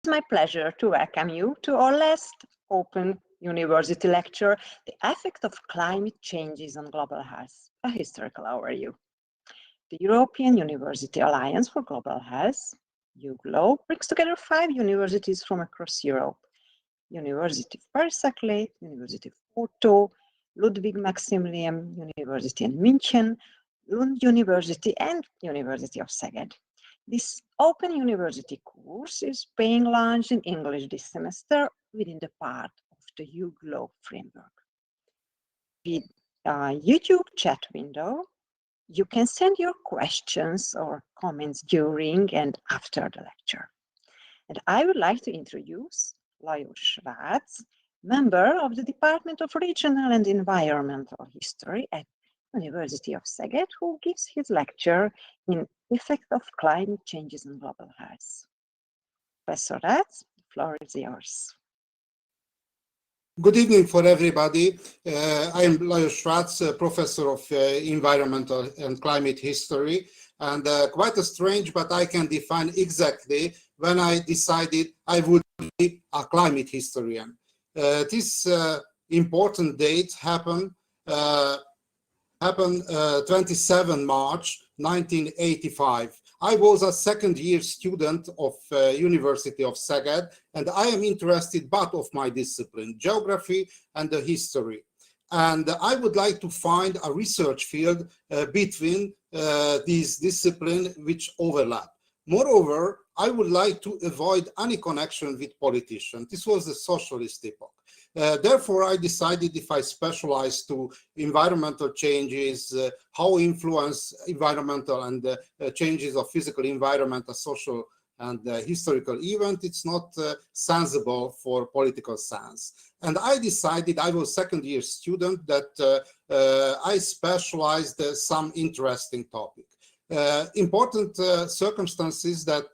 It's my pleasure to welcome you to our last Open University lecture, The Effect of Climate Changes on Global Health, a historical overview. The European University Alliance for Global Health, UGLO, brings together 5 universities from across Europe. University of Paris-Saclay, University of Porto, Ludwig Maximilian University in München, Lund University and University of Szeged. This Open University course is being launched in English this semester within the part of the UGLO framework. With a YouTube chat window, you can send your questions or comments during and after the lecture. And I would like to introduce Lajos Schwarz, member of the Department of Regional and Environmental History at University of Szeged, who gives his lecture in Effect of Climate Changes on Global Health. Professor Ratz, the floor is yours. Good evening for everybody. I am Lajos Schwarz, professor of environmental and climate history, and quite strange, but I can define exactly when I decided I would be a climate historian. This important date happened 27 March 1985. I was a second-year student of University of Szeged, and I am interested both of my discipline, geography and the history. And I would like to find a research field between these disciplines which overlap. Moreover, I would like to avoid any connection with politicians. This was the socialist epoch. Therefore, I decided if I specialize to environmental changes, how influence environmental and changes of physical environment, a social and historical event, it's not sensible for political science. And I decided, I was second-year student, that I specialized some interesting topic. Important circumstances that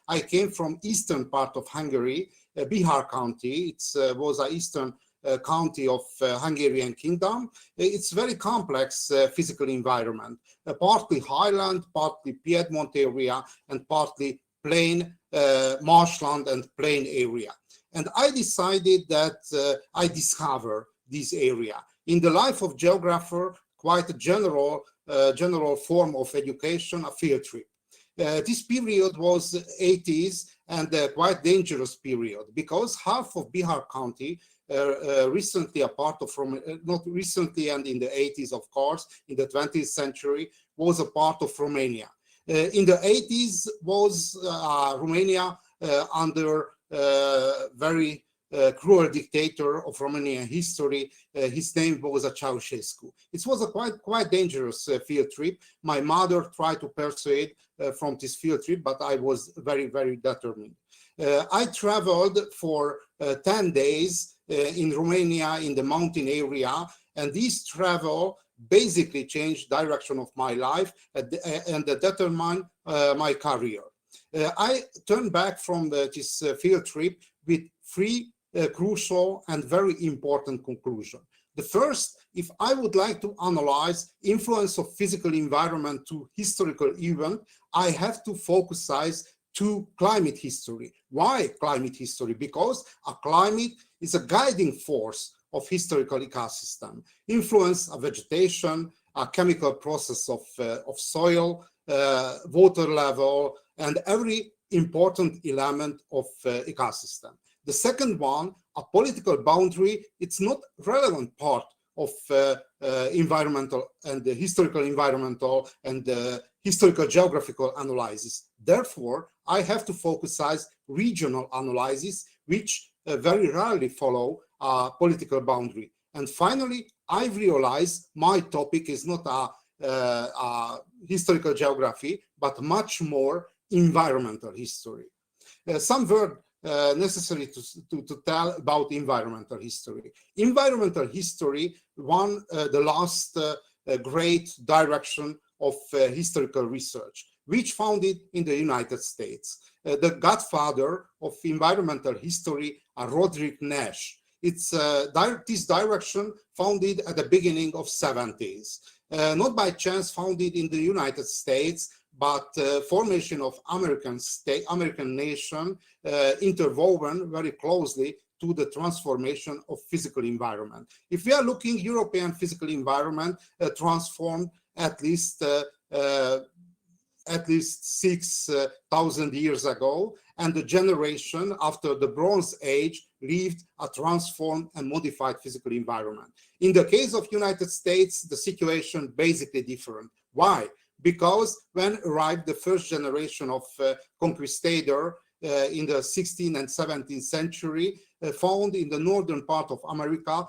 I came from eastern part of Hungary, Bihar County. It was an eastern county of Hungarian Kingdom. It's very complex physical environment, partly highland, partly Piedmont area, and partly plain marshland and plain area. And I decided that I discover this area. In the life of geographer, quite a general form of education, a field trip. This period was 80s and a quite dangerous period because half of Bihar County, recently a part of, not recently and in the 80s, of course, in the 20th century, was a part of Romania. In the 80s was Romania under very cruel dictator of Romanian history. His name was Ceausescu. It was a quite dangerous field trip. My mother tried to persuade from this field trip, but I was very, very determined. I traveled for 10 days in Romania in the mountain area, and this travel basically changed direction of my life and determined my career. I turned back from this field trip with 3 crucial and very important conclusions. The first, if I would like to analyze influence of physical environment to historical event, I have to focus to climate history. Why climate history? Because a climate is a guiding force of historical ecosystem, influence of vegetation, a chemical process of soil, water level, and every important element of ecosystem. The second one, a political boundary, it's not relevant part of environmental and the historical environmental and the historical geographical analysis. Therefore, I have to focus regional analysis, which very rarely follow a political boundary. And finally, I realize my topic is not a historical geography, but much more environmental history. Some word necessary to tell about environmental history. Environmental history, the last great direction of historical research, which founded in the United States. The godfather of environmental history, Roderick Nash. It's this direction founded at the beginning of 70s. Not by chance founded in the United States, but formation of American state, American nation, interwoven very closely to the transformation of physical environment. If we are looking, European physical environment transformed at least 6,000 years ago, and the generation after the Bronze Age lived a transformed and modified physical environment. In the case of United States, the situation basically different. Why? Because when arrived the first generation of conquistador in the 16th and 17th century, found in the northern part of America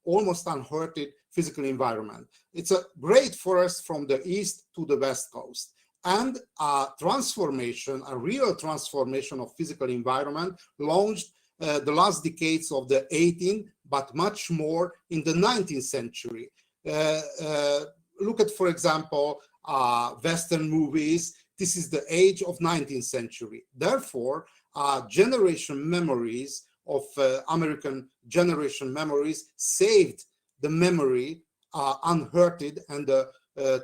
almost unhurted physical environment. It's a great forest from the east to the west coast. And a real transformation of physical environment launched the last decades of the 18th, but much more in the 19th century. Look at, for example, Western movies. This is the age of 19th century. Therefore, generation memories of American generation memories saved the memory unhurted and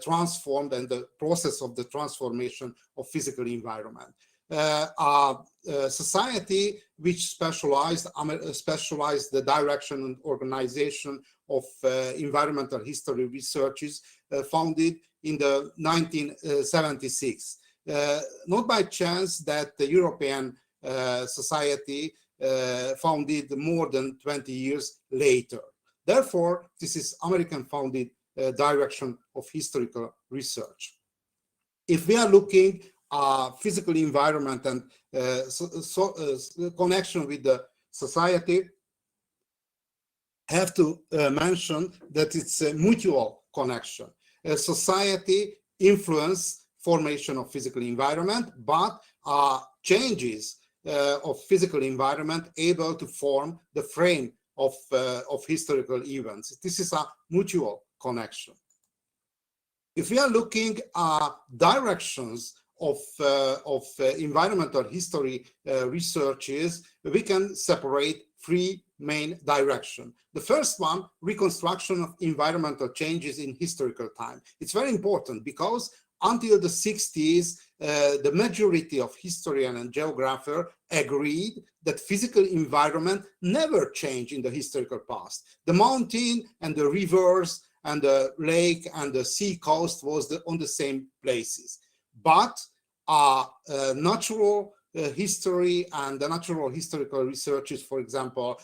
transformed, and the process of the transformation of physical environment. Society which specialized the direction and organization of environmental history researches founded in the 1976. Not by chance that the European society founded more than 20 years later. Therefore, this is American-founded direction of historical research. If we are looking at physical environment and connection with the society, have to mention that it's a mutual connection. Society influence formation of physical environment, but changes of physical environment able to form the frame of historical events. This is a mutual connection. If we are looking at directions of environmental history researches, we can separate three main directions. The first one, reconstruction of environmental changes in historical time. It's very important because until the 60s, the majority of historians and geographers agreed that physical environment never changed in the historical past. The mountain and the rivers and the lake and the sea coast was on the same places. But natural history and the natural historical researches, for example,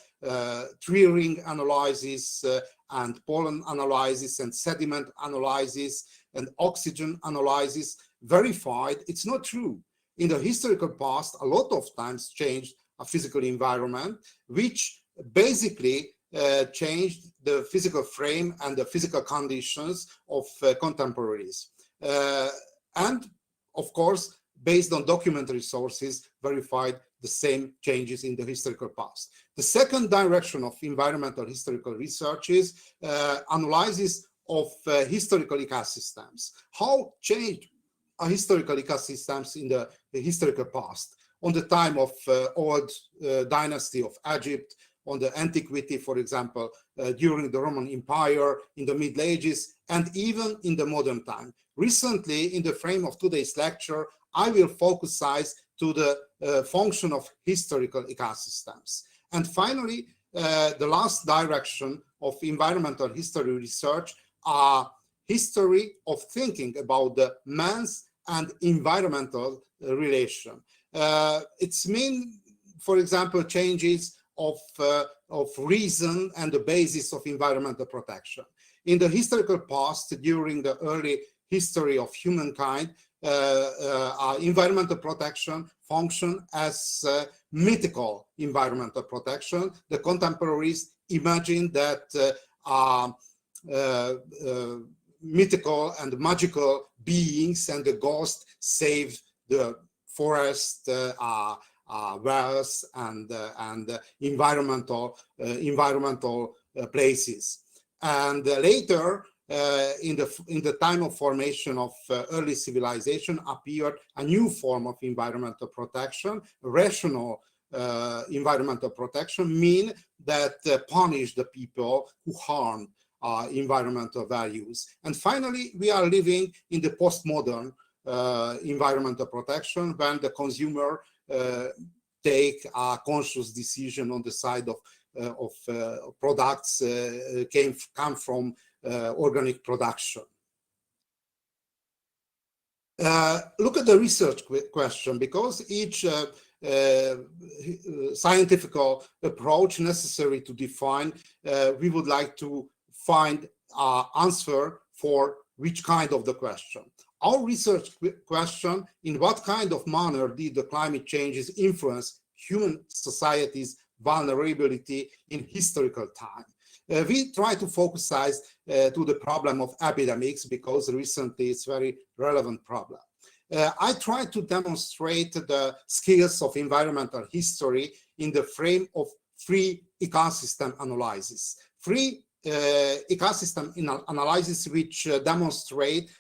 tree ring analysis and pollen analysis and sediment analysis and oxygen analysis verified it's not true. In the historical past, a lot of times changed a physical environment, which basically changed the physical frame and the physical conditions of contemporaries. And of course, based on documentary sources, verified the same changes in the historical past. The second direction of environmental historical research is analysis of historical ecosystems. How changed historical ecosystems in the historical past? On the time of old dynasty of Egypt, on the antiquity, for example, during the Roman Empire, in the Middle Ages, and even in the modern time. Recently, in the frame of today's lecture, I will focus to the function of historical ecosystems. And finally, the last direction of environmental history research are history of thinking about the man's and environmental relation. It's mean, for example, changes of reason and the basis of environmental protection. In the historical past, during the early history of humankind, environmental protection functioned as mythical environmental protection. The contemporaries imagined that mythical and magical beings and the ghost saved the forest, wells, and environmental places. And later, in the time of formation of early civilization, appeared a new form of environmental protection. Rational environmental protection mean that punish the people who harm environmental values. And finally, we are living in the postmodern environmental protection, when the consumer take a conscious decision on the side of products come from organic production. Look at the research question, because each scientific approach necessary to define, we would like to find an answer for which kind of the question. Our research question: in what kind of manner did the climate changes influence human society's vulnerability in historical time? We try to focus to the problem of epidemics, because recently it's a very relevant problem. I try to demonstrate the skills of environmental history in the frame of free ecosystem analysis. Free ecosystem analysis which demonstrate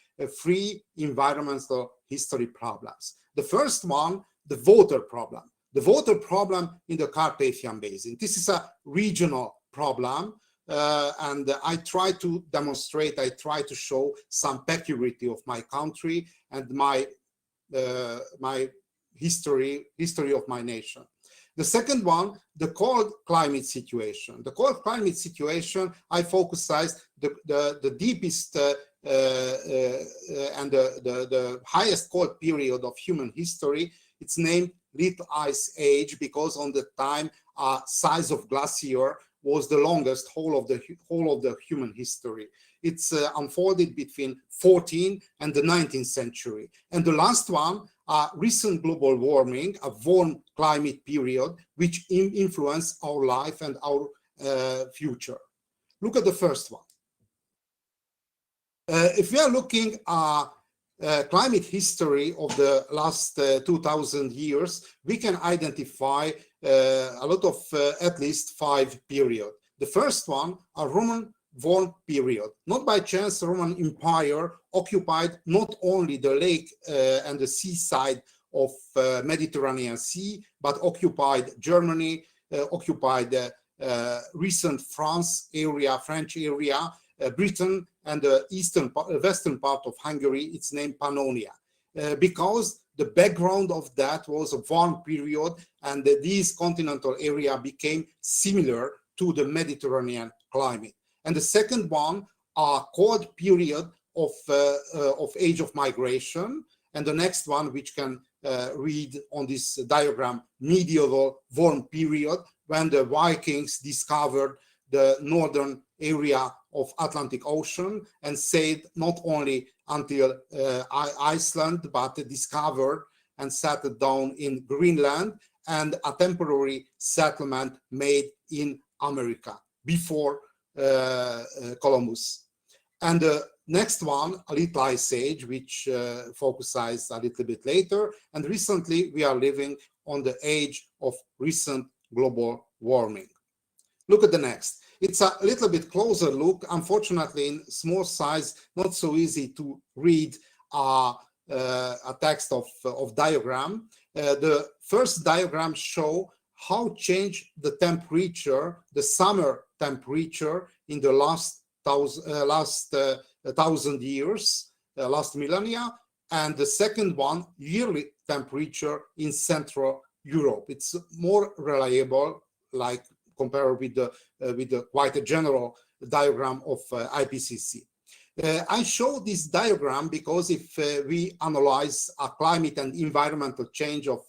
free environmental history problems. The first one, the water problem. The water problem in the Carpathian Basin. This is a regional problem, and I try to demonstrate, I try to show some peculiarity of my country and my history of my nation. The second one, the cold climate situation. The cold climate situation, I focusized the deepest and the highest cold period of human history. It's named Little Ice Age, because on the time size of glacier was the longest whole of the human history. It's unfolded between 14th and the 19th century. And the last one, recent global warming, a warm climate period, which influence our life and our future. Look at the first one. If we are looking at climate history of the last 2000 years, we can identify a lot of at least 5 periods. The first one, a Roman warm period. Not by chance, the Roman Empire occupied not only the lake and the seaside of Mediterranean Sea, but occupied Germany, occupied recent France area, French area, Britain, and the western part of Hungary. It's named Pannonia, because the background of that was a warm period, and this continental area became similar to the Mediterranean climate. And the second one, a cold period of age of migration, and the next one, which can read on this diagram, medieval warm period, when the Vikings discovered the northern area of Atlantic Ocean and sailed not only until Iceland, but discovered and settled down in Greenland, and a temporary settlement made in America before Columbus. And the next one, a Little Ice Age, which focuses a little bit later. And recently we are living on the age of recent global warming. Look at the next. It's a little bit closer look. Unfortunately, in small size, not so easy to read a text of diagram. The first diagram show how changed the temperature, the summer temperature in the last thousand years, last millennia, and the second one, yearly temperature in Central Europe. It's more reliable, like compared with the quite a general diagram of IPCC. I show this diagram because if we analyze a climate and environmental change of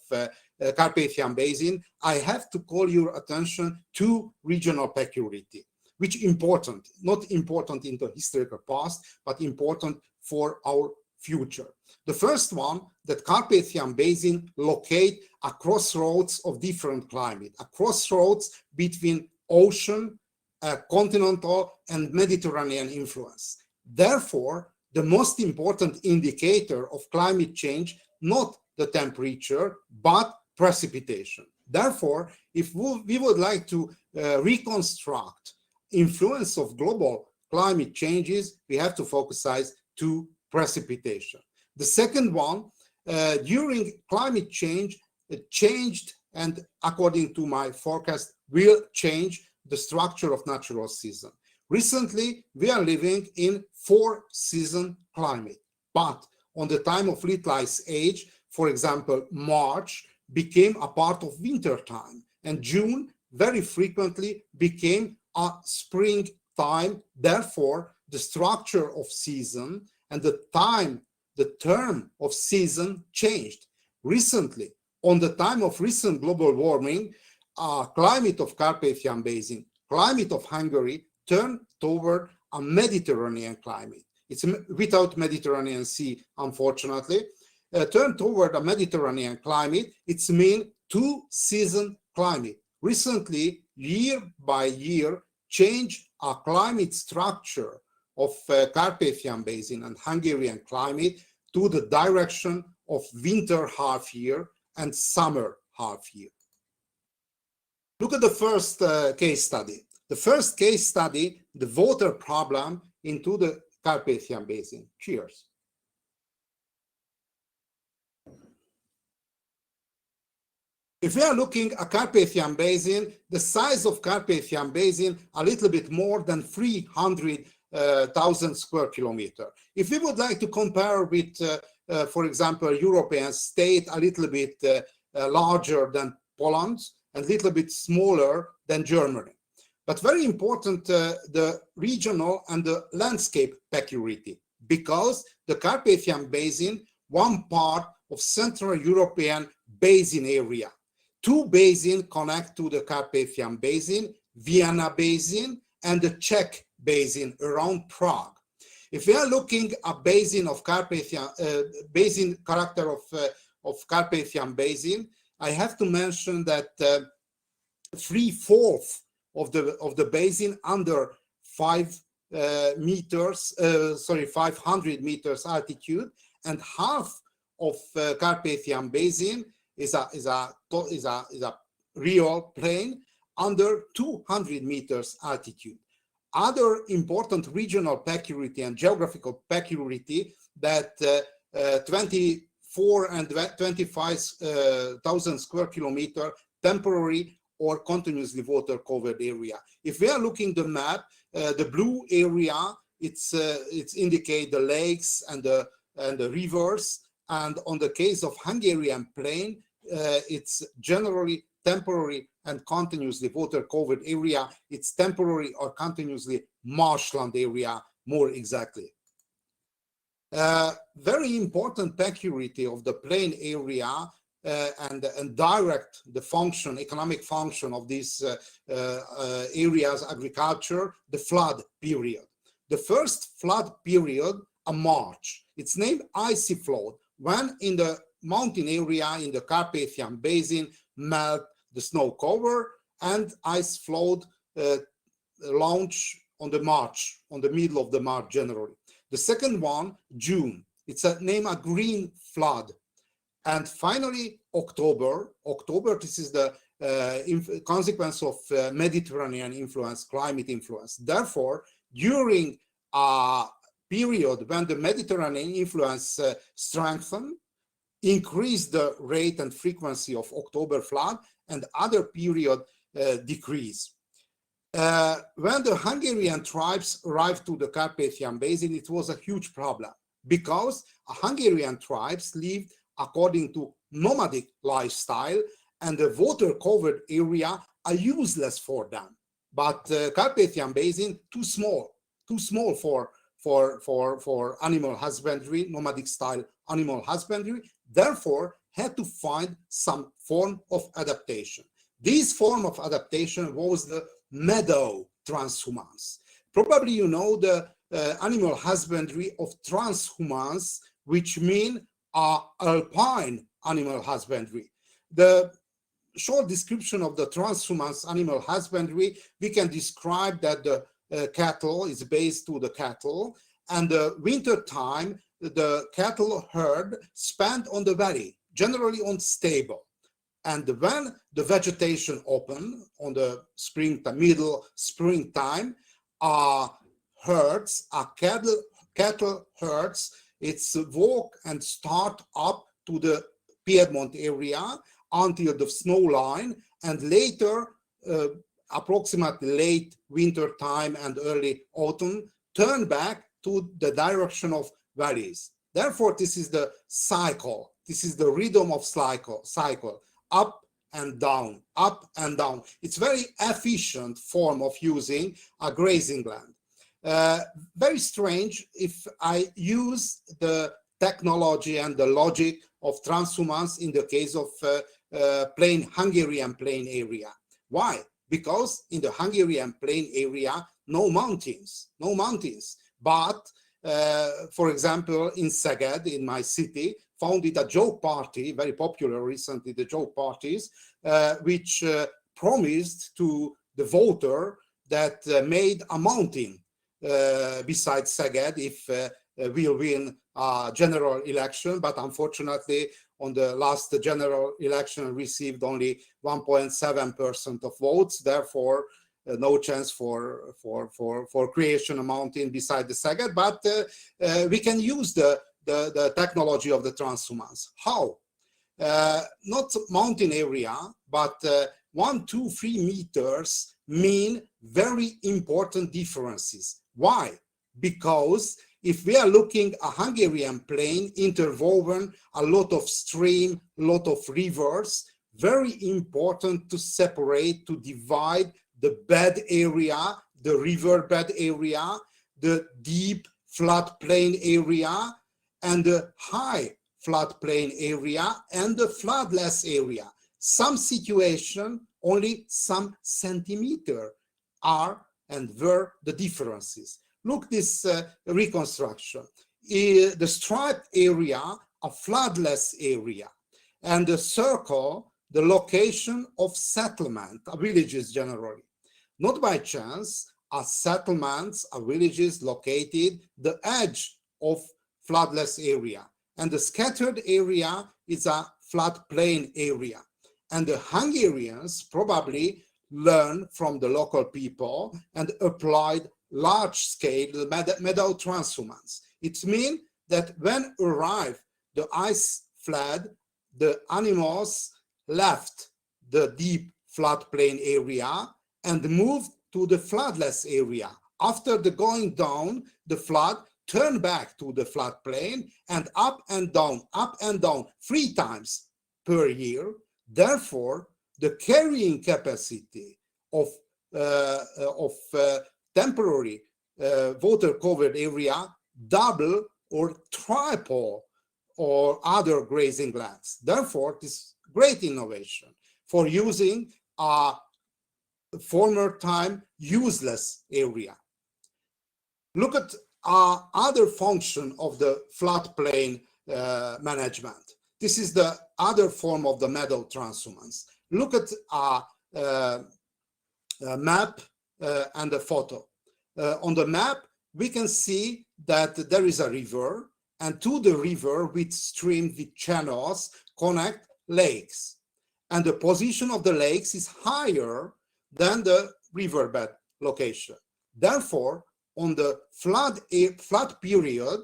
Carpathian Basin, I have to call your attention to regional peculiarity, which important, not important in the historical past, but important for our future. The first one, that Carpathian Basin locate a crossroads of different climate, a crossroads between ocean, continental, and Mediterranean influence. Therefore, the most important indicator of climate change, not the temperature, but precipitation. Therefore, if we would like to reconstruct influence of global climate changes, we have to focus to precipitation. The second one, during climate change, it changed, and according to my forecast, will change the structure of natural season. Recently, we are living in 4-season climate, but on the time of Little Ice Age, for example, March became a part of winter time, and June very frequently became a spring time. Therefore, the structure of season and the term of season changed. Recently, on the time of recent global warming, climate of Carpathian Basin, climate of Hungary turned toward a Mediterranean climate. It's without Mediterranean Sea, unfortunately. Turned toward a Mediterranean climate. It's mean 2-season climate. Recently, year by year, changed a climate structure of Carpathian Basin and Hungarian climate to the direction of winter half year and summer half year. Look at the first case study. The first case study, the water problem into the Carpathian Basin. Cheers. If we are looking at Carpathian Basin, the size of Carpathian Basin a little bit more than 300,000 square kilometers. If we would like to compare with, for example, European state a little bit larger than Poland and a little bit smaller than Germany. But very important, the regional and the landscape peculiarity, because the Carpathian Basin, one part of Central European basin area. 2 basins connect to the Carpathian Basin, Vienna Basin and the Czech Basin around Prague. If we are looking at basin of Carpathian basin character of Carpathian Basin, I have to mention that 3/4 of the basin under 500 meters altitude, and half of Carpathian Basin is a real plain under 200 meters altitude. Other important regional peculiarity and geographical peculiarity that 24 and 25,000 square kilometer temporary or continuously water covered area. If we are looking the map, the blue area, it's indicate the lakes and the rivers, and on the case of Hungarian plain, it's generally temporary and continuously water covered area. It's temporary or continuously marshland area, more exactly. Very important peculiarity of the plain area and direct the function, economic function of these areas, agriculture, the flood period. The first flood period, a March. It's named icy flood, when in the mountain area in the Carpathian Basin melt the snow cover and ice flood launch on the March, on the middle of the March generally. The second one, June. It's named a green flood. And finally, October. October, this is the consequence of Mediterranean influence, climate influence. Therefore, during a period when the Mediterranean influence strengthened, increased the rate and frequency of October flood, and other period decrease. When the Hungarian tribes arrived to the Carpathian Basin, it was a huge problem, because Hungarian tribes lived according to nomadic lifestyle, and the water-covered area are useless for them. But Carpathian Basin too small for animal husbandry, nomadic style animal husbandry. Therefore, had to find some form of adaptation. This form of adaptation was the meadow transhumance. Probably you know the animal husbandry of transhumance, which mean alpine animal husbandry. The short description of the transhumance animal husbandry, we can describe that the cattle is based to the cattle, and the winter time the cattle herd spent on the valley, generally on stable. And when the vegetation open on the springtime, middle springtime, herds, cattle herds, it's walk and start up to the Piedmont area until the snow line, and later approximately late winter time and early autumn, turn back to the direction of valleys. Therefore, this is the cycle. This is the rhythm of cycle, up and down, up and down. It's very efficient form of using a grazing land. Very strange if I use the technology and the logic of transhumance in the case of Hungarian plain area. Why? Because in the Hungarian plain area, no mountains. But for example, in Szeged, in my city, founded a joke party, very popular recently, the joke parties, which promised to the voter that made a mountain besides Szeged if we'll win a general election. But unfortunately, on the last general election, received only 1.7% of votes. Therefore, no chance for creation of a mountain beside the Szeged. But we can use the technology of the transhumance. How? Not mountain area, but 1, 2, 3 meters mean very important differences. Why? Because if we are looking at a Hungarian plain interwoven, a lot of stream, lot of rivers, very important to separate, to divide the bed area, the riverbed area, the deep floodplain area, and the high floodplain area, and the floodless area. Some situation, only some centimeter are and were the differences. Look this reconstruction. The striped area, a floodless area, and the circle, the location of settlement, villages generally. Not by chance, are settlements, are villages located the edge of floodless area, and the scattered area is a floodplain area. And the Hungarians probably learned from the local people and applied large-scale meadow transhumance. It means that when arrived the ice flood, the animals left the deep floodplain area and moved to the floodless area. After the going down, the flood turned back to the floodplain and up and down 3 times per year. Therefore, the carrying capacity of temporary water-covered area double or triple or other grazing lands. Therefore, this great innovation for using a former time useless area. Look at other function of the floodplain management. This is the other form of the meadow transhumance. Look at a map and a photo. On the map, we can see that there is a river, and to the river with stream, with channels, connect lakes. And the position of the lakes is higher than the riverbed location. Therefore, on the flood period,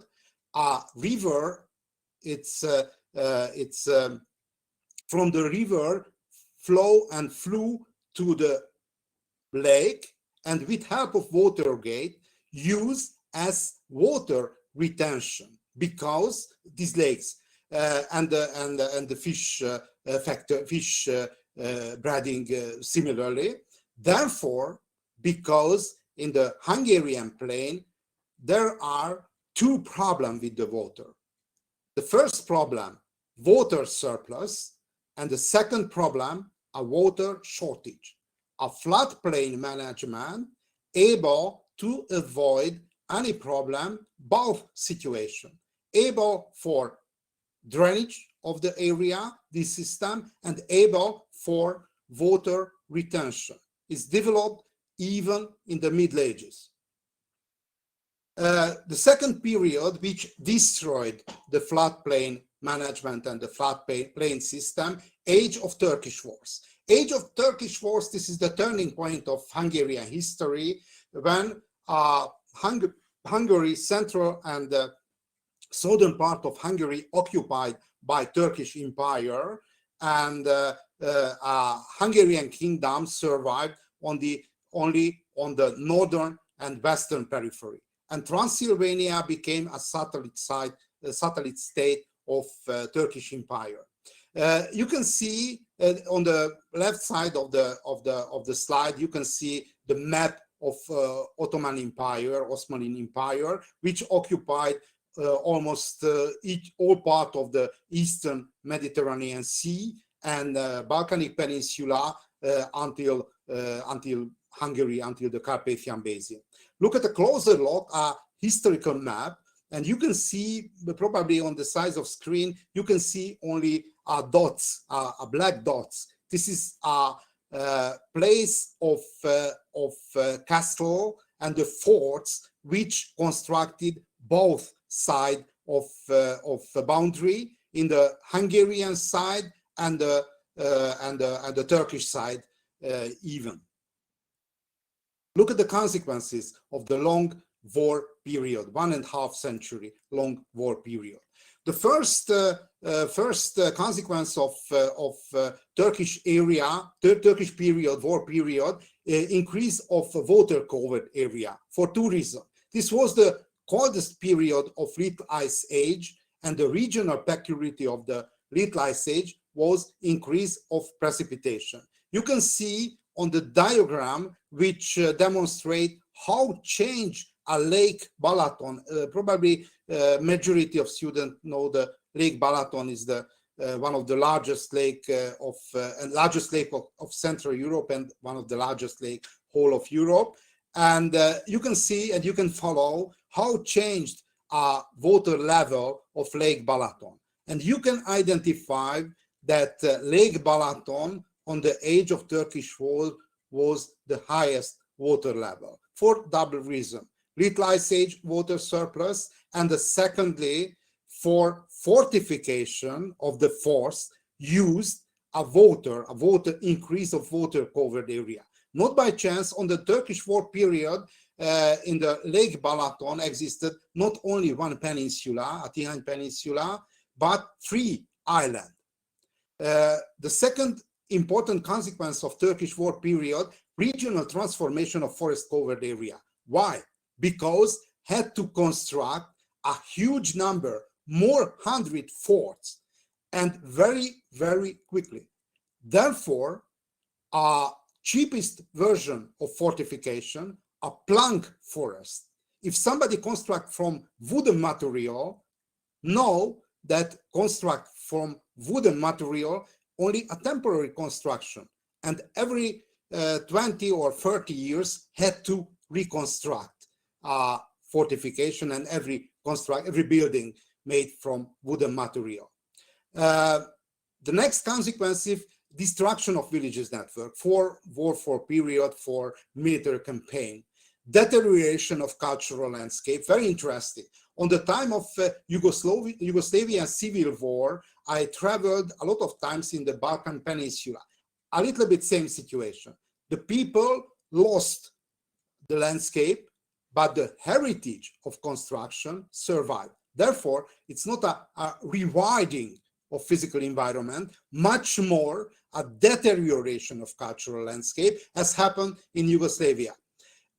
a river, it's from the river flew to the lake, and with help of water gate used as water retention, because these lakes and the fish fish breeding similarly. Therefore, because in the Hungarian plain there are 2 problems with the water. The first problem, water surplus, and the second problem, a water shortage. A floodplain management able to avoid any problem, both situation, able for drainage of the area, this system, and able for water retention. It's developed even in the Middle Ages. The second period, which destroyed the floodplain management and the floodplain system, Age of Turkish Wars. Age of Turkish Wars, this is the turning point of Hungarian history, when Hungary, central and southern part of Hungary occupied by Turkish Empire, and Hungarian kingdom survived only on the northern and western periphery. And Transylvania became a satellite state of Turkish Empire. You can see on the left side of the slide, you can see the map of Ottoman Empire, Osmanli Empire, which occupied almost all part of the eastern Mediterranean Sea and Balkanic Peninsula until Hungary, until the Carpathian Basin. Look at a closer look, a historical map, and you can see, probably on the size of screen, you can see only dots, black dots. This is a place of castle and the forts which constructed both sides of the boundary, in the Hungarian side and the Turkish side even. Look at the consequences of the long war period, 1.5 century long war period. The first consequence of Turkish period, war period, increase of water covered area for two reasons. This was the coldest period of Little Ice Age, and the regional peculiarity of the Little Ice Age was increase of precipitation. You can see on the diagram, which demonstrate how change a Lake Balaton. Probably majority of students know the Lake Balaton is the one of the largest lake of Central Europe and one of the largest lake whole of Europe. And you can see and you can follow how changed water level of Lake Balaton. And you can identify that Lake Balaton on the age of Turkish war was the highest water level for double reason. Little Ice Age water surplus, and secondly, for fortification of the force used a water increase of water covered area. Not by chance, on the Turkish war period, in the Lake Balaton existed not only one peninsula, a Tihany Peninsula, but 3 islands. The second important consequence of Turkish war period, regional transformation of forest covered area. Why? Because had to construct a huge number, more 100 forts, and very, very quickly. Therefore, cheapest version of fortification, a plank forest. If somebody construct from wooden material, know that construct from wooden material only a temporary construction, and every 20 or 30 years had to reconstruct fortification, and every building made from wooden material. The next consequence is destruction of villages network for war period, for military campaign, deterioration of cultural landscape. Very interesting. On the time of Yugoslavian civil war, I traveled a lot of times in the Balkan Peninsula. A little bit same situation. The people lost the landscape, but the heritage of construction survived. Therefore, it's not a rewilding of physical environment, much more a deterioration of cultural landscape, as happened in Yugoslavia.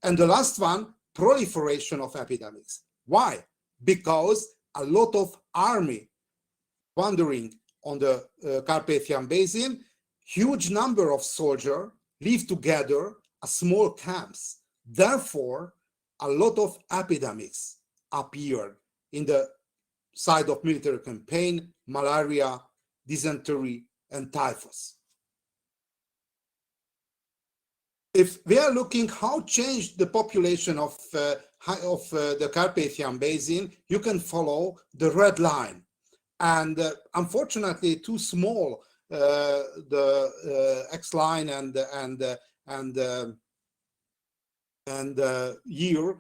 And the last one, proliferation of epidemics. Why? Because a lot of army wandering on the Carpathian Basin, huge number of soldiers live together as small camps. Therefore, a lot of epidemics appeared in the side of military campaign, malaria, dysentery, and typhus. If we are looking how changed the population of the Carpathian Basin, you can follow the red line. And unfortunately, too small, the X line and year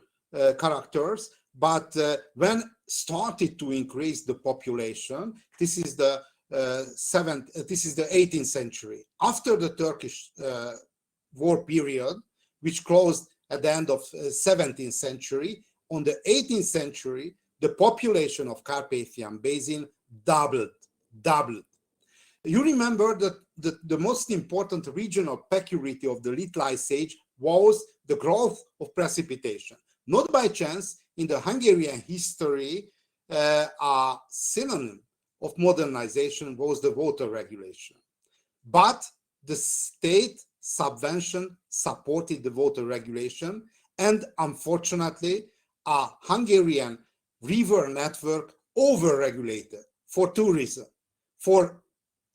characters. But when started to increase the population, this is the 18th century. After the Turkish war period, which closed at the end of 17th century, on the 18th century, the population of Carpathian Basin doubled. You remember that the most important regional peculiarity of the late Ice Age was the growth of precipitation. Not by chance, in the Hungarian history, a synonym of modernization was the water regulation. But the state subvention supported the water regulation, and unfortunately, a Hungarian river network over-regulated for two reasons. For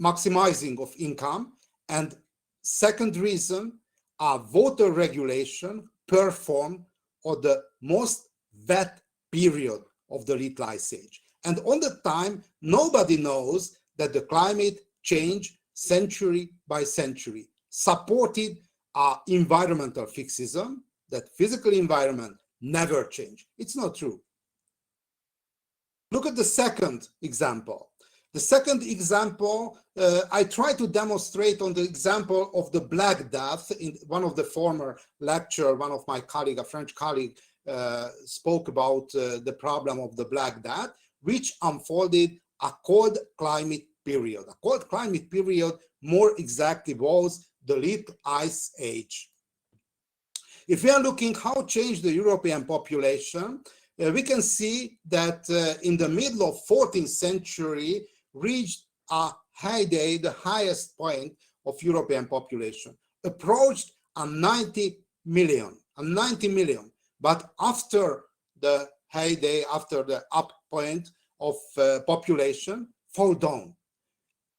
maximizing of income, and second reason, a water regulation performed on the most wet period of the late Ice Age. And on the time, nobody knows that the climate changed century by century, supported environmental fixism, that physical environment never changed. It's not true. Look at the second example. The second example, I try to demonstrate on the example of the Black Death. In one of the former lecture, one of my colleague, a French colleague, spoke about the problem of the Black Death, which unfolded a cold climate period. A cold climate period, more exactly, was the late Ice Age. If we are looking how changed the European population, we can see that in the middle of 14th century reached a heyday, the highest point of European population, approached a 90 million. But after the heyday, after the up point of population, fall down.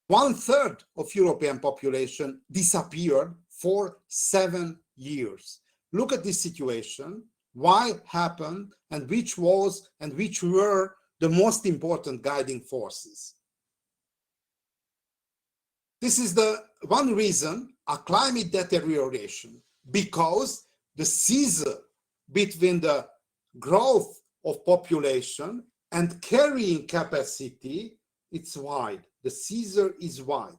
1/3 of European population disappeared for 7 years. Look at this situation. Why happened, and which was and which were the most important guiding forces? This is the one reason, a climate deterioration, because the scissor between the growth of population and carrying capacity, it's wide. The scissor is wide.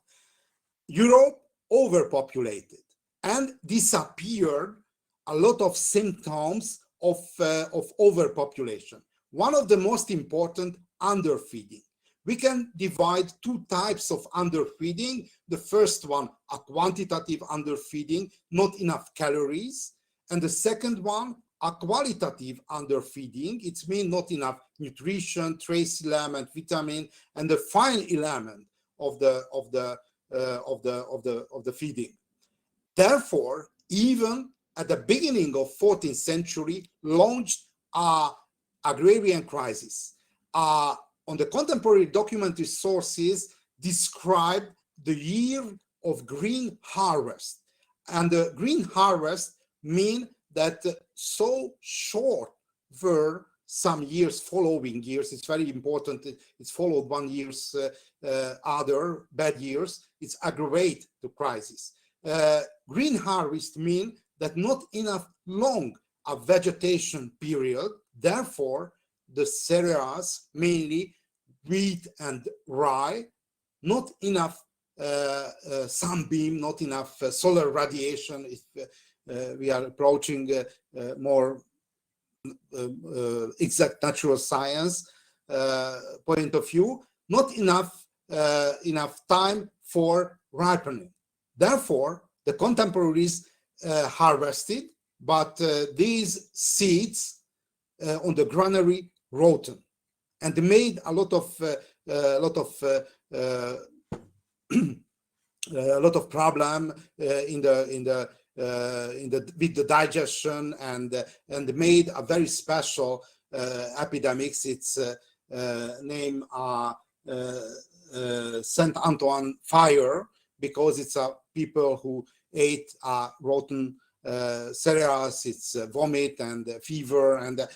Europe overpopulated and disappeared a lot of symptoms of overpopulation. One of the most important, underfeeding. We can divide two types of underfeeding. The first one, a quantitative underfeeding, not enough calories. And the second one, a qualitative underfeeding. It means not enough nutrition, trace element, vitamin, and the fine element of the feeding. Therefore, even at the beginning of 14th century, launched an agrarian crisis. On the contemporary documentary sources, described the year of green harvest. And the green harvest mean that so short were some years, following years. It's very important. It's followed 1 year's other bad years. It's aggravate the crisis. Green harvest mean that not enough long a vegetation period. Therefore, the cereals, mainly wheat and rye, not enough sunbeam, not enough solar radiation. If we are approaching more exact natural science point of view, not enough time for ripening. Therefore, the contemporaries harvested, but these seeds on the granary rotten, and they made a lot of problem with the digestion, and made a very special epidemics. Its name Saint Antoine fire, because it's people who ate rotten cereals, it's vomit and fever, and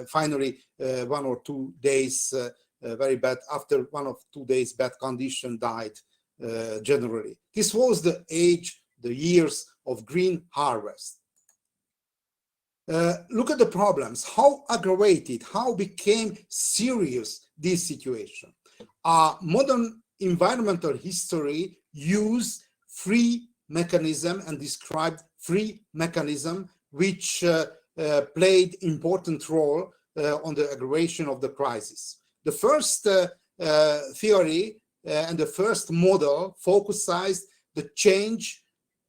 finally 1 or 2 days very bad, after 1 or 2 days bad condition, died generally. This was the age, the years of green harvest. Look at the problems, how aggravated, how became serious this situation. Modern environmental history used 3 mechanism and described 3 mechanism which played important role on the aggravation of the crisis. The first theory and the first model focused the change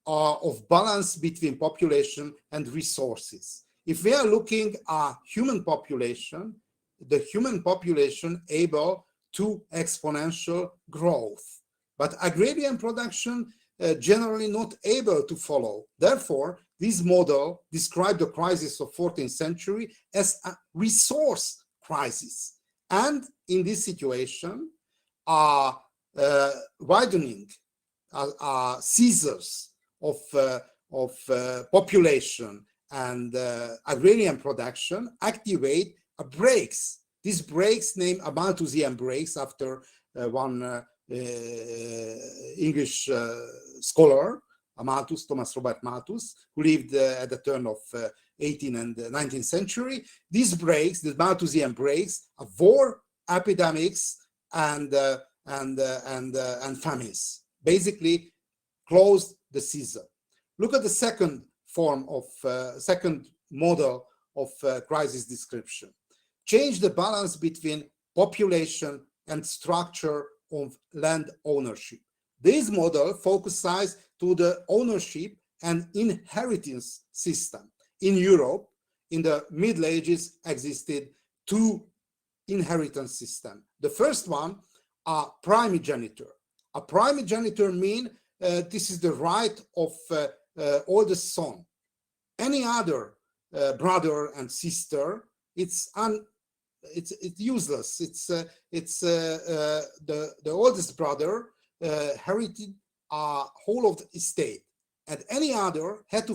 of balance between population and resources. If we are looking at human population, the human population able to exponential growth, but agrarian production generally not able to follow. Therefore, this model described the crisis of 14th century as a resource crisis. And in this situation, widening seizures of population and agrarian production activate brakes. These brakes, named Malthusian brakes, after one English scholar, Thomas Robert Malthus, who lived at the turn of 18th and 19th century. These brakes, the Malthusian brakes, war, epidemics, and famines. Basically, closed the season. Look at the second form of second model of crisis description. Change the balance between population and structure of land ownership. This model focuses to the ownership and inheritance system. In Europe, in the Middle Ages, existed two inheritance systems. The first one, a primogeniture. A primogeniture means this is the right of oldest son. Any other brother and sister, it's useless. The oldest brother inherited whole of the estate, and any other had to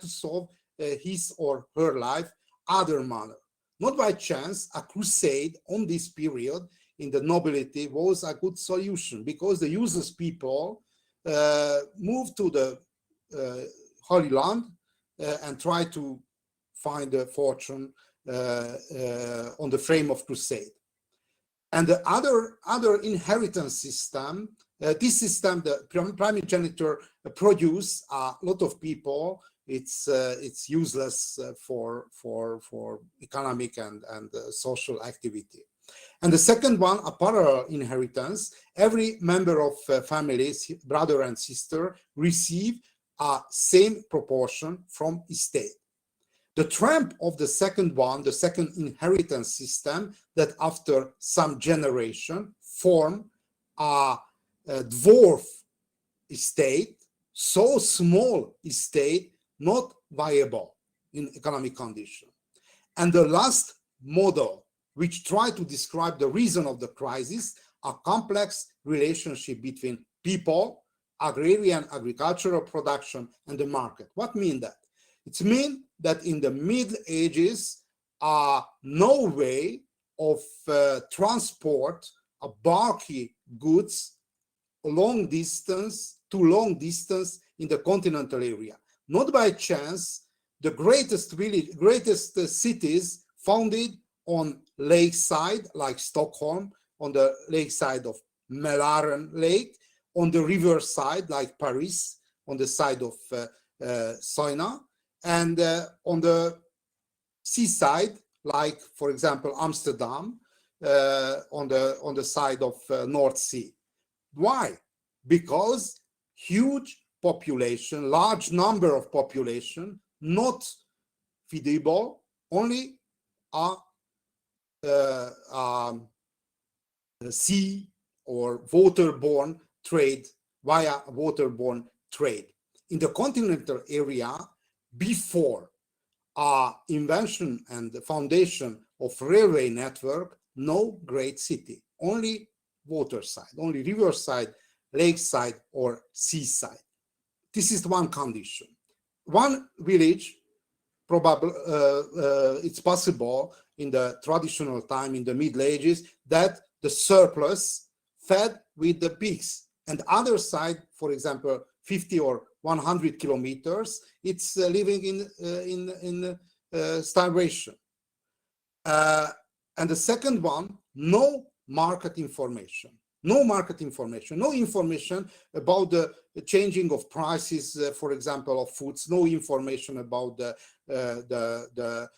solve his or her life other manner. Not by chance, a crusade on this period in the nobility was a good solution, because the useless people moved to the Holy Land and tried to find a fortune on the frame of crusade. And the other inheritance system, this system, the primogeniture, produce a lot of people. It's useless for economic and social activity. And the second one, a parallel inheritance. Every member of families, brother and sister, receive a same proportion from estate. The trump of the second one, the second inheritance system, that after some generation form a dwarf estate, so small estate, not viable in economic condition. And the last model, which try to describe the reason of the crisis, a complex relationship between people, agrarian, agricultural production, and the market. What mean that? It means that in the Middle Ages, no way of transport a bulky goods long distance in the continental area. Not by chance, the greatest cities founded on lakeside, like Stockholm, on the lakeside of Mälaren Lake, on the riverside, like Paris, on the side of Seine, and on the seaside, like, for example, Amsterdam, on the side of North Sea. Why? Because huge population, large number of population, not feasible, only a sea or waterborne trade, via waterborne trade. In the continental area, before invention and the foundation of railway network, no great city, only waterside, only riverside, lakeside, or seaside. This is one condition. One village, probably it's possible in the traditional time in the Middle Ages that the surplus fed with the pigs, and other side, for example, 50 or 100 kilometers, it's living in starvation. And the second one, no market information. No market information, no information about the changing of prices, for example, of foods, no information about the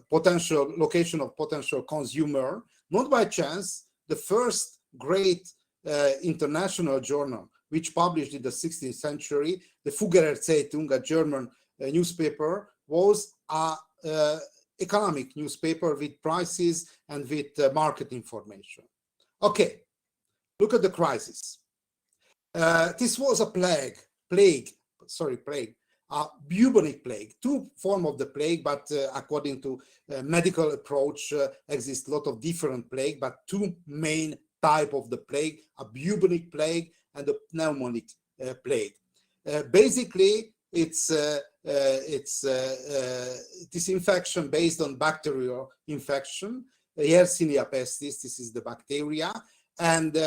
potential location of potential consumer. Not by chance, the first great international journal, which published in the 16th century, the Fuggerer Zeitung, a German newspaper, was a economic newspaper with prices and with market information. Okay, look at the crisis. This was a plague, a bubonic plague, two forms of the plague, but according to medical approach, exists a lot of different plague, but two main type of the plague, a bubonic plague and a pneumonic plague. Basically, it's this infection based on bacterial infection, Yersinia pestis, this is the bacteria, and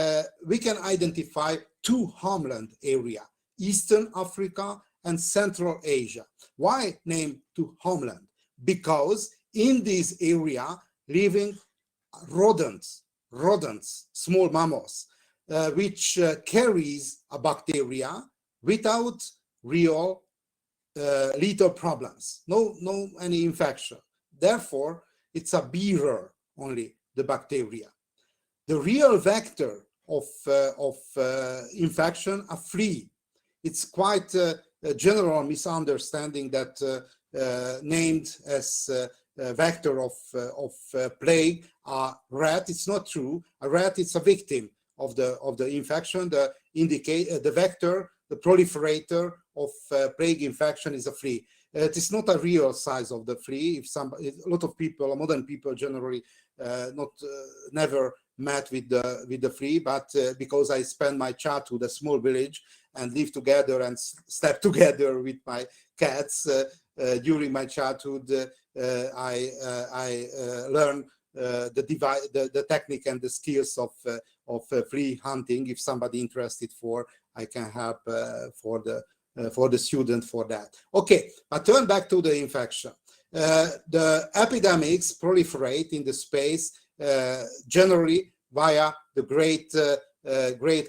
we can identify two homeland area, Eastern Africa and Central Asia. Why name to homeland? Because in this area living rodents, small mammals, which carries a bacteria without real lethal problems, no any infection. Therefore, it's a bearer only, the bacteria. The real vector of infection, a flea. It's quite a general misunderstanding that named as vector of plague a rat. It's not true. A rat is a victim of the infection. The vector, the proliferator of plague infection is a flea. It is not a real size of the flea. A lot of people, modern people, generally never met with the flea, but because I spent my childhood in a small village and lived together and slept together with my cats during my childhood, I learned the technique and the skills of flea hunting. If somebody interested for, I can help for the student for that. Okay, but turn back to the infection. The epidemics proliferate in the space generally via the great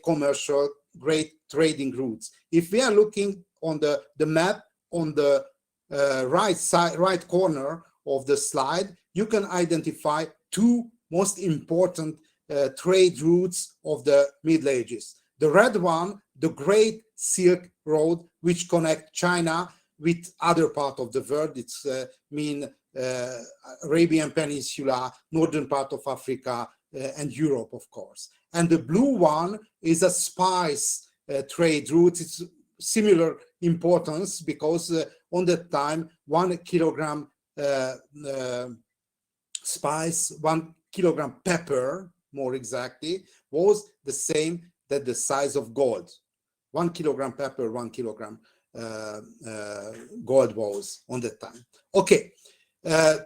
commercial, great trading routes. If we are looking on the map on the right corner of the slide, you can identify two most important trade routes of the Middle Ages. The red one, the Great Silk Road, which connect China with other part of the world. It's Arabian Peninsula, northern part of Africa, and Europe, of course. And the blue one is a spice trade route. It's similar importance because on that time, 1 kilogram spice, 1 kilogram pepper, more exactly, was the same that the size of gold. 1 kilogram pepper, 1 kilogram gold was on that time. Okay,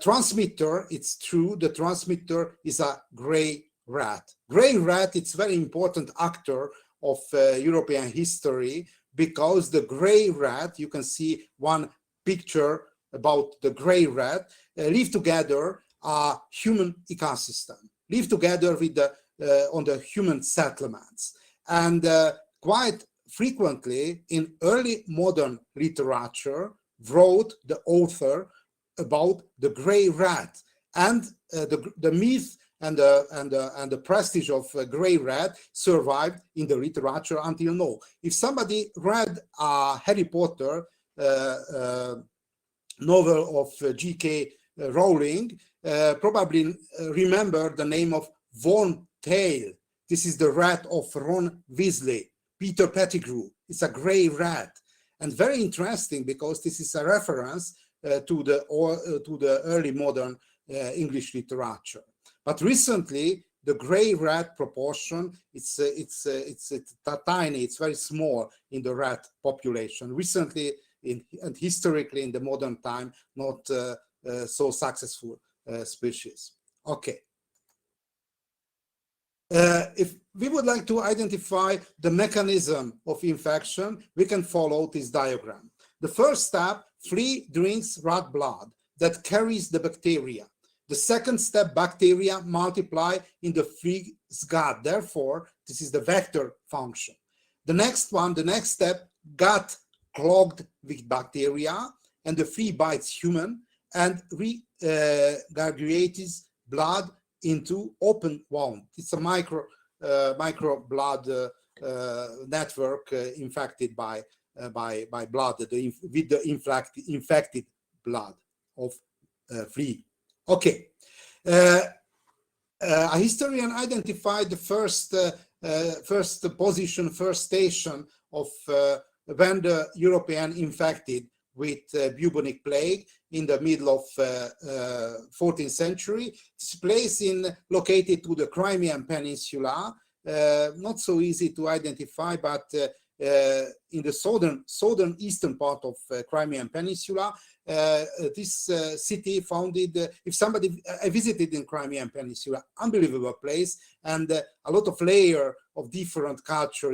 transmitter, it's true, the transmitter is a gray rat. Gray rat, it's very important actor of European history because the gray rat, you can see one picture about the gray rat, live together a human ecosystem, live together with on the human settlements. And quite frequently in early modern literature wrote the author about the gray rat, and the myth and the prestige of gray rat survived in the literature until now. If somebody read Harry Potter novel of J.K. Rowling, probably remember the name of Von Tail. This is the rat of Ron Weasley. Peter Pettigrew. It's a gray rat, and very interesting because this is a reference to the early modern English literature. But recently, the gray rat proportion it's tiny. It's very small in the rat population. Recently, and historically in the modern time, not so successful species. Okay. If we would like to identify the mechanism of infection, we can follow this diagram. The first step, flea drinks rat blood that carries the bacteria. The second step, bacteria multiply in the flea's gut. Therefore, this is the vector function. The next one, the next step, gut clogged with bacteria, and the flea bites human and regurgitates blood into open wound. It's a microblood network infected by blood, with the infected blood of flea. Okay. A historian identified the first station of when the European infected with bubonic plague in the middle of 14th century. This place located to the Crimean Peninsula, not so easy to identify, but in the southern eastern part of Crimean Peninsula. This city founded, if somebody visited in Crimean Peninsula, unbelievable place, and a lot of layer of different culture.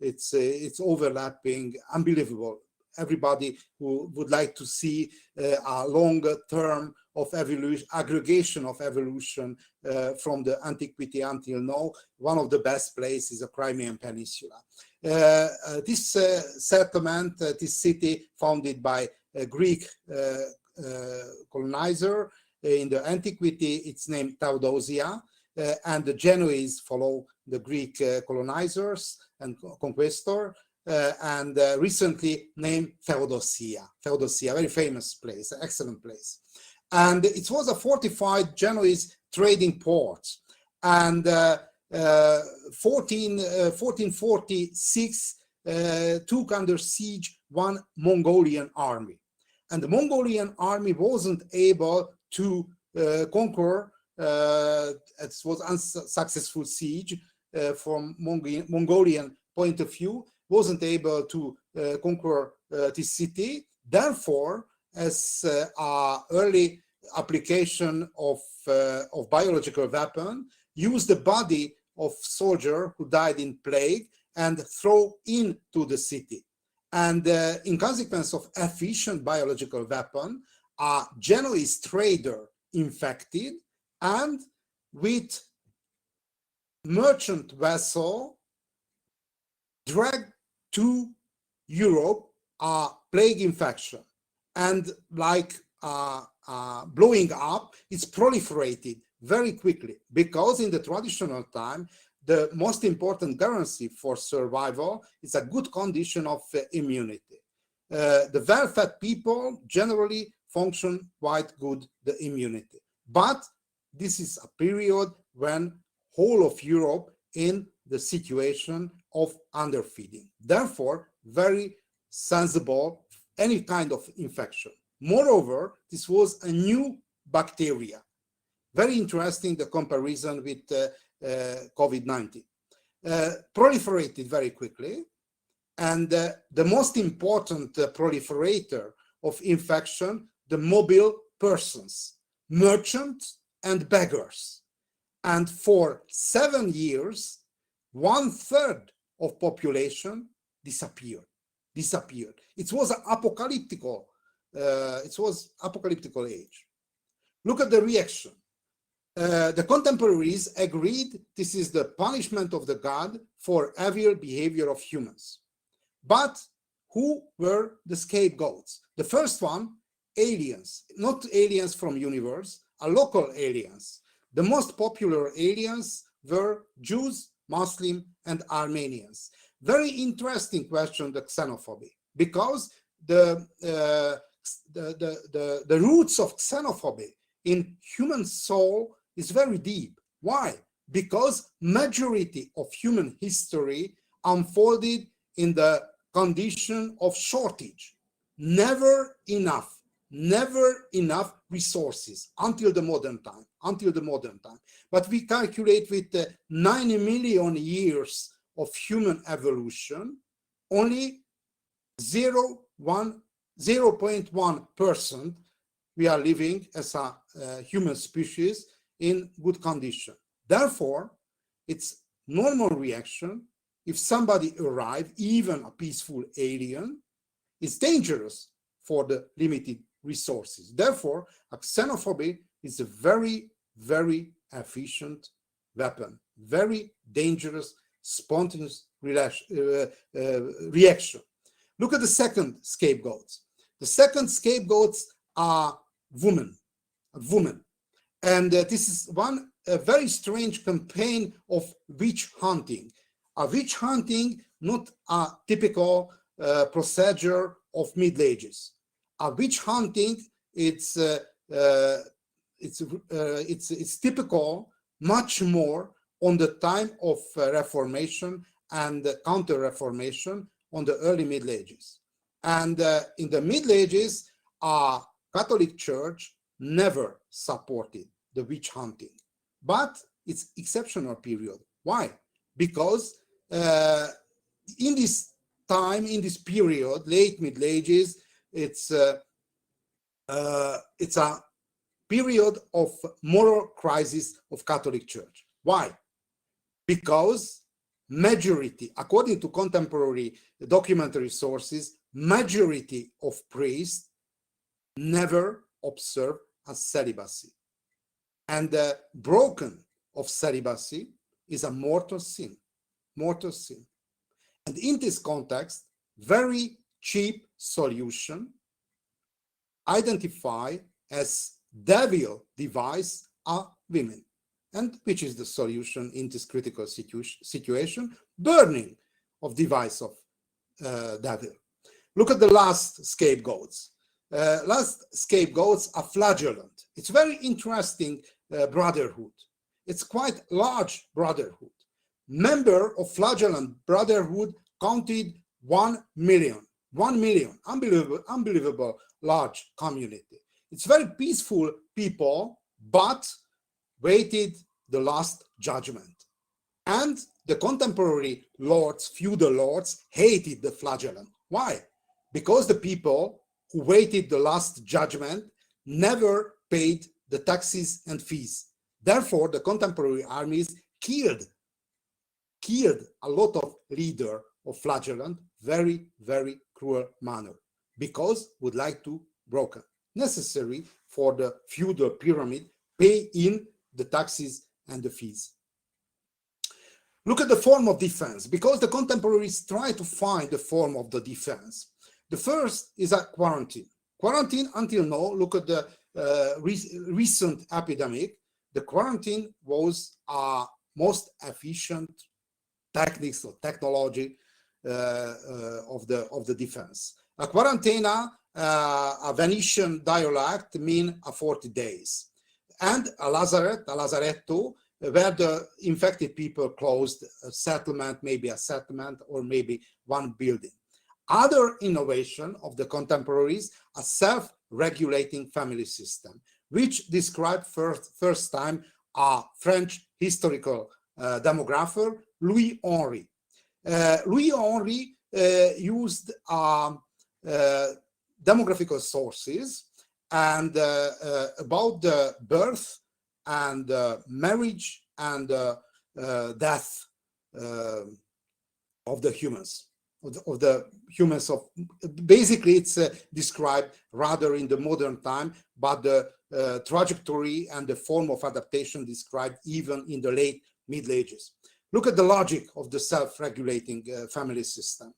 It's overlapping, unbelievable. Everybody who would like to see a longer term of evolution, aggregation of evolution from the antiquity until now, one of the best places is the Crimean Peninsula. This settlement, this city, founded by a Greek colonizer in the antiquity, it's named Theodosia, and the Genoese follow the Greek colonizers and conquistors. And recently named Theodosia, very famous place, excellent place. And it was a fortified Genoese trading port. And 1446 took under siege one Mongolian army. And the Mongolian army wasn't able to conquer, it was unsuccessful siege from Mongolian point of view, wasn't able to conquer this city. Therefore, as early application of biological weapon, used the body of soldier who died in plague and throw into the city. And in consequence of efficient biological weapon, a Genoese trader infected, and with merchant vessel dragged to Europe a plague infection, and like blowing up, it's proliferated very quickly, because in the traditional time, the most important guarantee for survival is a good condition of immunity. The well-fed people generally function quite good, the immunity. But this is a period when whole of Europe in the situation of underfeeding. Therefore, very sensible any kind of infection. Moreover, this was a new bacteria. Very interesting, the comparison with COVID-19. Proliferated very quickly, and the most important proliferator of infection, the mobile persons, merchants and beggars. And for 7 years, 1/3 of population disappeared. It was an apocalyptic age. Look at the reaction. The contemporaries agreed this is the punishment of the god for evil behavior of humans. But who were the scapegoats? The first one, aliens, not aliens from universe, local aliens. The most popular aliens were Jews, Muslim, and Armenians. Very interesting question, the xenophobia, because the roots of xenophobia in human soul is very deep. Why? Because majority of human history unfolded in the condition of shortage. Never enough resources until the modern time. But we calculate with 90 million years of human evolution, only 0.1% we are living as a human species in good condition. Therefore, it's normal reaction. If somebody arrives, even a peaceful alien, it's dangerous for the limited resources. Therefore, xenophobia is a very, very efficient weapon, very dangerous, spontaneous reaction. Look at the second scapegoats. The second scapegoats are women. And this is one a very strange campaign of witch hunting. A witch hunting, not a typical procedure of Middle Ages. A witch hunting, it's typical much more on the time of Reformation and Counter-Reformation on the early Middle Ages. And in the Middle Ages, Catholic Church never supported the witch hunting, but it's exceptional period. Why? Because in this time, in this period, late Middle Ages, it's a period of moral crisis of Catholic Church. Why? Because majority, according to contemporary documentary sources, majority of priests never observe a celibacy. And the broken of celibacy is a mortal sin, mortal sin. And in this context, very cheap solution identified as devil device are women. And which is the solution in this critical situation? Burning of device of devil. Look at the last scapegoats. Last scapegoats are flagellant. It's very interesting brotherhood. It's quite large brotherhood. Member of flagellant brotherhood counted 1 million. 1 million, unbelievable large community. It's very peaceful people, but waited the last judgment. And the contemporary lords, feudal lords, hated the flagellant. Why? Because the people who waited the last judgment never paid the taxes and fees. Therefore, the contemporary armies killed a lot of leaders of flagellant, very, very cruel manner, because would like to broken. Necessary for the feudal pyramid, pay in the taxes and the fees. Look at the form of defense, because the contemporaries try to find the form of the defense. The first is a quarantine. Quarantine until now, look at the recent epidemic, the quarantine was a most efficient techniques or technology of the defense. A quarantena, a Venetian dialect, mean 40 days. And a lazaretto, where the infected people closed a settlement, maybe a settlement or maybe one building. Other innovation of the contemporaries, a self-regulating family system, which described first time a French historical demographer, Louis Henry. Louis Henry used demographical sources and about the birth and marriage and death of the humans. Basically it's described rather in the modern time, but the trajectory and the form of adaptation described even in the late Middle Ages. Look at the logic of the self-regulating family system.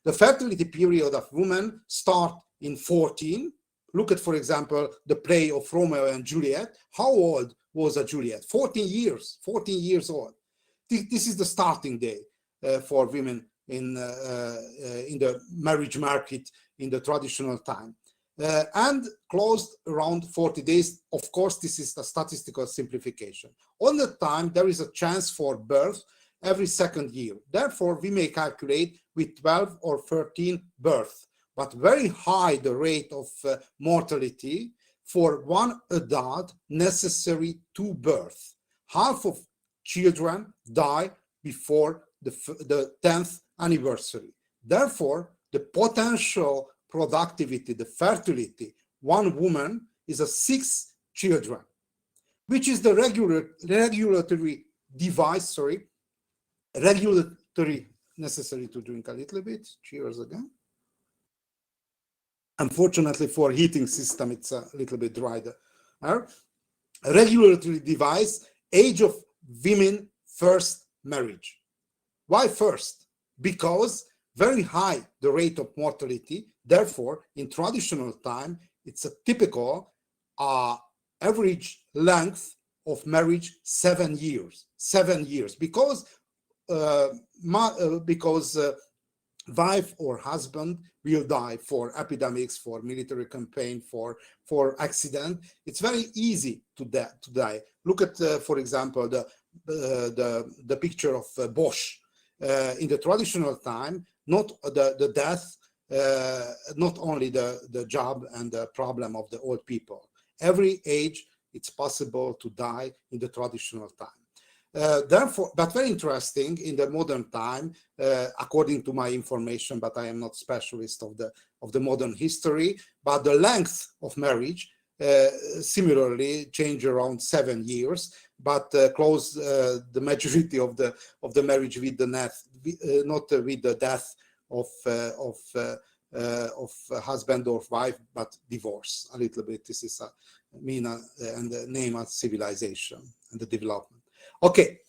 The fertility period of women start in 14. Look at, for example, the play of Romeo and Juliet. How old was a Juliet? 14 years old. This is the starting day for women in the marriage market in the traditional time. And closed around 40 days. Of course, this is a statistical simplification. On the time, there is a chance for birth every second year. Therefore, we may calculate with 12 or 13 births, but very high the rate of mortality for one adult necessary to birth. Half of children die before the 10th anniversary. Therefore, the potential productivity, the fertility, one woman is a 6 children, which is the regulatory device, regulatory, necessary to drink a little bit. Cheers again. Unfortunately for heating system, it's a little bit dry there. Regulatory device, age of women first marriage. Why first? Because very high the rate of mortality. Therefore, in traditional time, it's a typical average length of marriage 7 years. 7 years, because wife or husband will die for epidemics, for military campaign, for accident. It's very easy to die. Look at, for example, the picture of Bosch. In the traditional time, not the death, not only the job and the problem of the old people. Every age, it's possible to die in the traditional time. Therefore, but very interesting in the modern time, according to my information, but I am not specialist of the modern history, but the length of marriage similarly change around 7 years, but close the majority of the marriage with the death, not with the death of husband or wife, but divorce a little bit. This is a mean and the name of civilization and the development. Okay,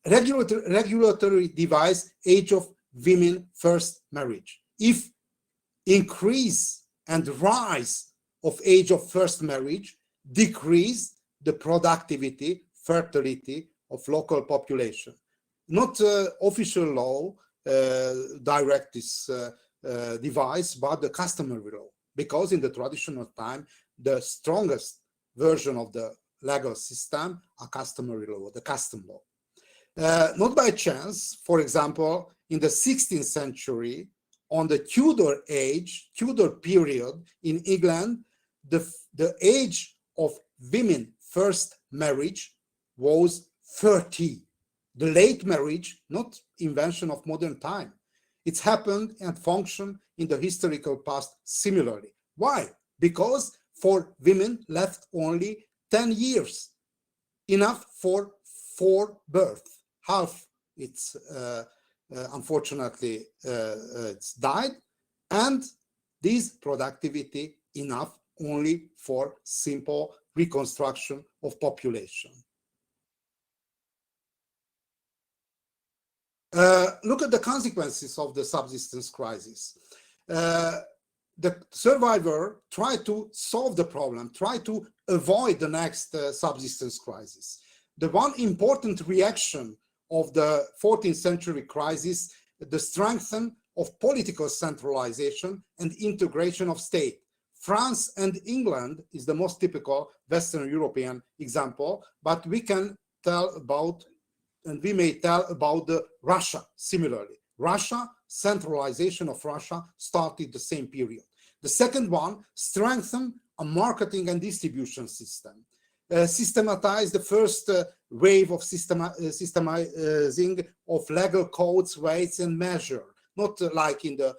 regulatory device, age of women first marriage. If increase and rise of age of first marriage decrease the productivity, fertility of local population. Not official law direct this device, but the customary law, because in the traditional time, the strongest version of the legal system, a customary law, the custom law. Not by chance, for example, in the 16th century, on the Tudor period in England, the age of women first marriage was 30. The late marriage, not invention of modern time. It's happened and functioned in the historical past similarly. Why? Because for women left only 10 years, enough for 4 births. Half it's unfortunately it's died, and this productivity enough only for simple reconstruction of population. Look at the consequences of the subsistence crisis. The survivor tried to solve the problem, tried to avoid the next subsistence crisis. The one important reaction of the 14th century crisis, the strengthening of political centralization and integration of state. France and England is the most typical Western European example, but we can tell about, and we may tell about Russia similarly. Russia, centralization of Russia started the same period. The second one, strengthen a marketing and distribution system. Systematize the first wave of systemizing of legal codes, weights, and measure. Not like in the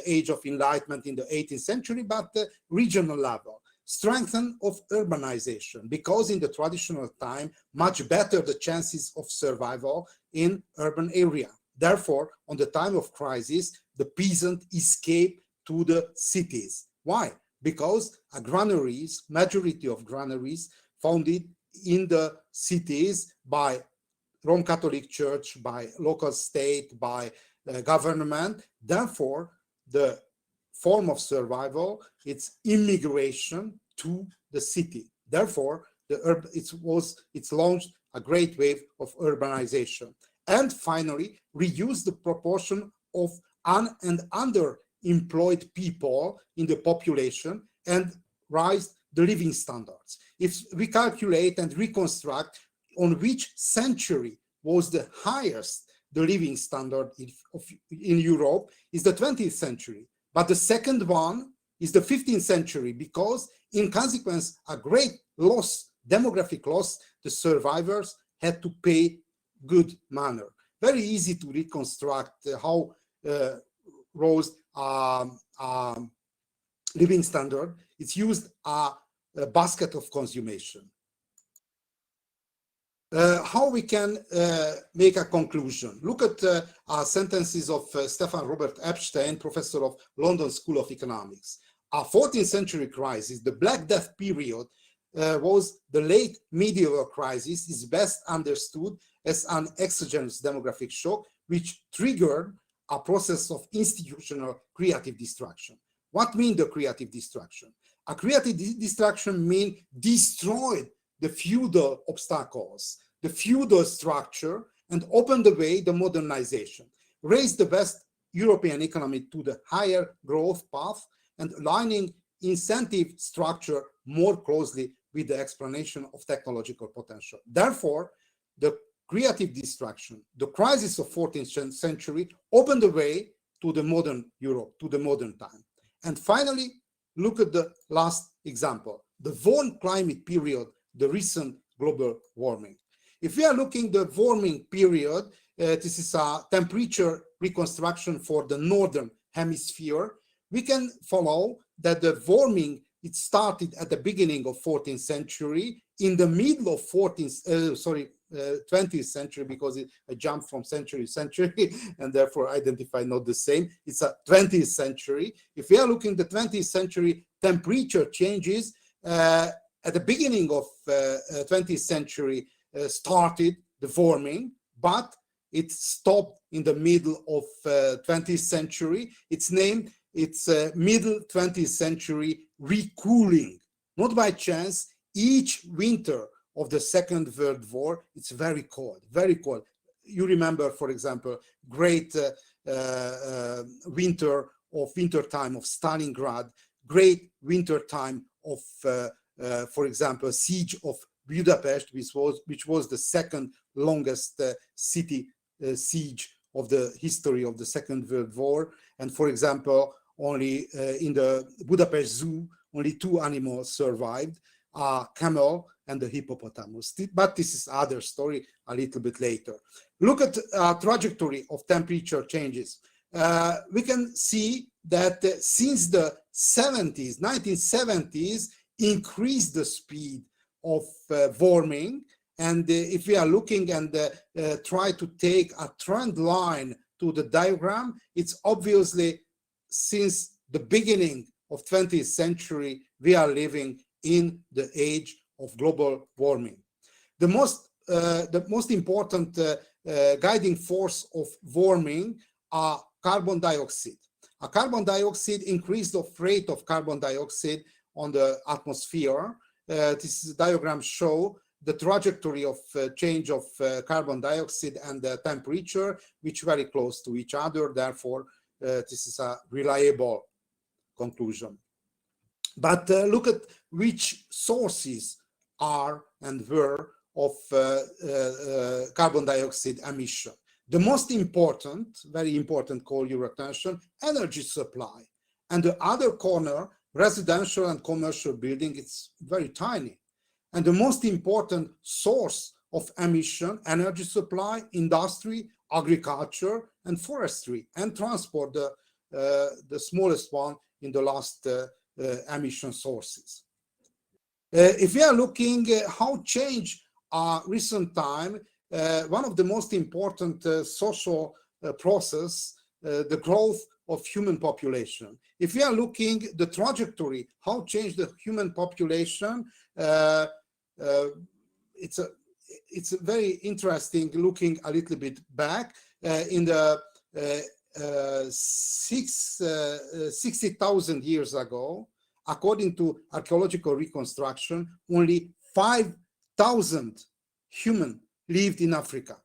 age of enlightenment in the 18th century, but regional level. Strengthen of urbanization, because in the traditional time, much better the chances of survival in urban area. Therefore, on the time of crisis, the peasant escape to the cities. Why? Because granaries, majority of granaries founded in the cities by Roman Catholic Church, by local state, by government. Therefore, the form of survival, it's immigration to the city. Therefore, it's launched a great wave of urbanization. And finally, reduce the proportion of and underemployed people in the population and rise the living standards. If we calculate and reconstruct on which century was the highest the living standard in Europe, is the 20th century. But the second one is the 15th century, because in consequence, a great loss, demographic loss, the survivors had to pay good manner. Very easy to reconstruct how rose living standard. It's used a basket of consummation. How we can make a conclusion? Look at sentences of Stefan Robert Epstein, professor of London School of Economics. A 14th century crisis, the Black Death period, was the late medieval crisis, is best understood as an exogenous demographic shock, which triggered a process of institutional creative destruction. What means the creative destruction? A creative destruction means destroyed the feudal obstacles, the feudal structure, and opened the way the modernization, raised the West European economy to the higher growth path, and aligning incentive structure more closely with the explanation of technological potential. Therefore, the creative destruction, the crisis of 14th century opened the way to the modern Europe, to the modern time. And finally, look at the last example, the warm climate period, the recent global warming. If we are looking the warming period, this is a temperature reconstruction for the northern hemisphere, we can follow that the warming, it started at the beginning of 14th century, in the middle of 20th century, because I jumped from century to century and therefore identify not the same. It's a 20th century. If we are looking at the 20th century temperature changes, at the beginning of 20th century started the warming, but it stopped in the middle of 20th century. It's named, it's middle 20th century recooling. Not by chance, each winter of the Second World War, it's very cold, very cold. You remember, for example, great winter time of Stalingrad, great winter time of, for example, siege of Budapest, which was the second longest city siege of the history of the Second World War. And for example, only in the Budapest Zoo, only 2 animals survived, a camel and the hippopotamus. But this is other story a little bit later. Look at trajectory of temperature changes. We can see that since the 1970s, increased the speed of warming. And if we are looking and try to take a trend line to the diagram, it's obviously since the beginning of 20th century, we are living in the age of global warming. The most important guiding force of warming are carbon dioxide. A carbon dioxide increase the rate of carbon dioxide on the atmosphere. This diagram show the trajectory of change of carbon dioxide and the temperature, which very close to each other. Therefore, this is a reliable conclusion. But look at which sources are and were of carbon dioxide emission. The most important, very important, call your attention, energy supply. And the other corner, residential and commercial building, it's very tiny. And the most important source of emission, energy supply, industry, agriculture, and forestry, and transport, the smallest one in the last emission sources. If we are looking how change recent time, one of the most important social process, the growth of human population. If we are looking the trajectory, how change the human population, it's very interesting looking a little bit back in the 60,000 years ago. According to archaeological reconstruction, only 5,000 humans lived in Africa.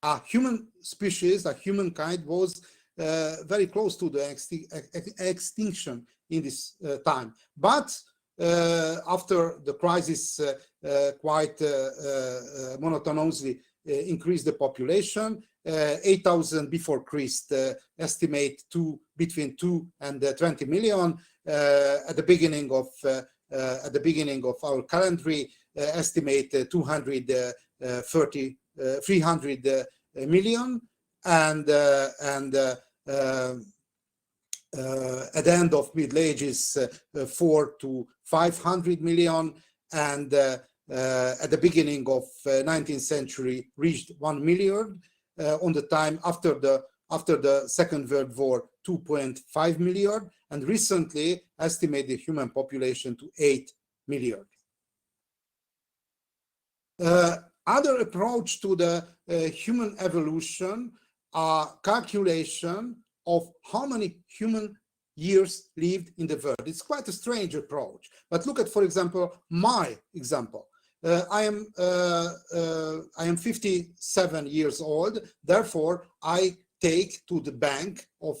A human species, a humankind was very close to the extinction in this time. But after the crisis quite monotonously increased the population, 8,000 before Christ estimate between 2 and 20 million. At the beginning of our calendar, estimate 300 million, and at the end of Middle Ages, 400 to 500 million, and at the beginning of 19th century reached 1 million. On the time after the Second World War, 2.5 million, and recently estimated human population to 8 million. Other approach to the human evolution are calculation of how many human years lived in the world. It's quite a strange approach. But look at, for example, my example. I am 57 years old. Therefore, I take to the bank of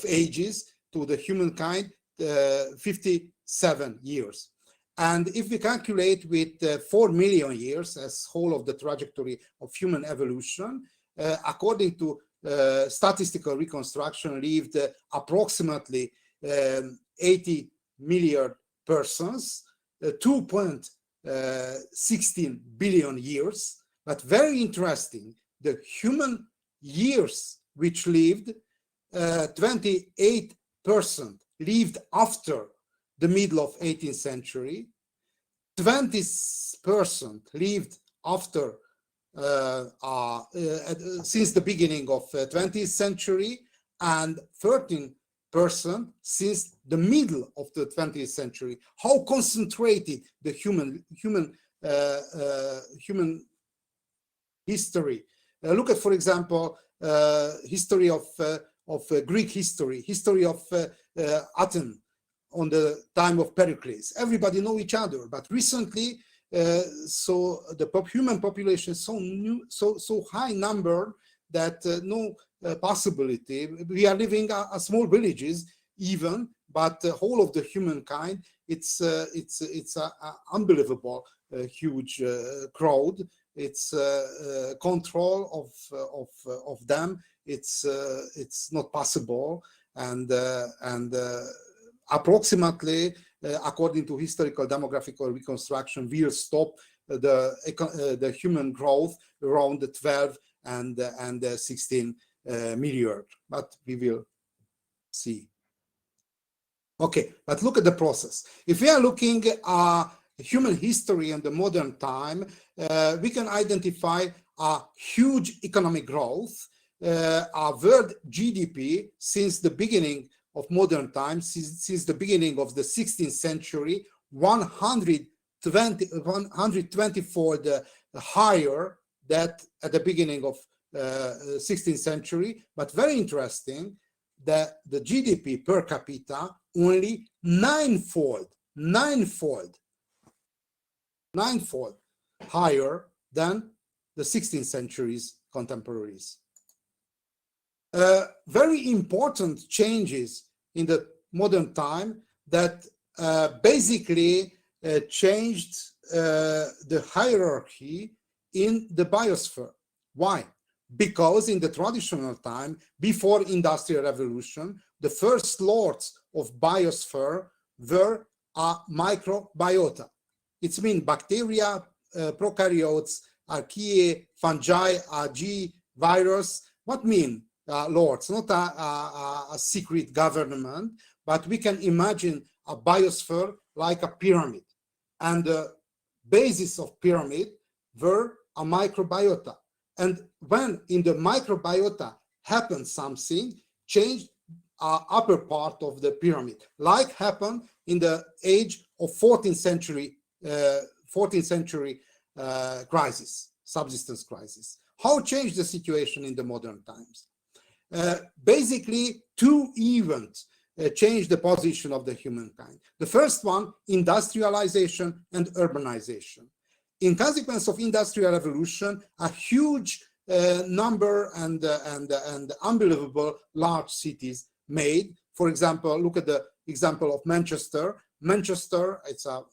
ages to the humankind 57 years. And if we calculate with 4 million years as whole of the trajectory of human evolution, according to statistical reconstruction, lived approximately 80 million persons, 2.16 billion years. But very interesting, the human years which lived, 28% lived after the middle of 18th century, 20% lived after since the beginning of 20th century, and 13% since the middle of the 20th century. How concentrated the human history. Look at, for example, history of Greek history of Athens on the time of Pericles. Everybody know each other, but recently, so the human population is so high number that no possibility. We are living a small villages even, but the whole of the humankind, it's a unbelievable huge crowd. It's control of them. It's not possible, and approximately, according to historical demographical reconstruction, will stop the human growth around the 12 and 16 million. But we will see. Okay, but look at the process. If we are looking at human history in the modern time, we can identify a huge economic growth. Our world GDP since the beginning of modern times, since the beginning of the 16th century, 124 higher than at the beginning of 16th century. But very interesting that the GDP per capita only ninefold higher than the 16th century's contemporaries. Very important changes in the modern time that basically changed the hierarchy in the biosphere. Why? Because in the traditional time, before Industrial Revolution, the first lords of biosphere were a microbiota. It means bacteria, prokaryotes, archaea, fungi, algae, virus. What mean lords? Not a secret government, but we can imagine a biosphere like a pyramid. And the basis of pyramid were a microbiota. And when in the microbiota happened something, changed upper part of the pyramid, like happened in the age of 14th century crisis, subsistence crisis. How changed the situation in the modern times? Basically, two events changed the position of the humankind. The first one, industrialization and urbanization. In consequence of Industrial Revolution, a huge number and unbelievable large cities made. For example, look at the example of Manchester. Manchester, it's a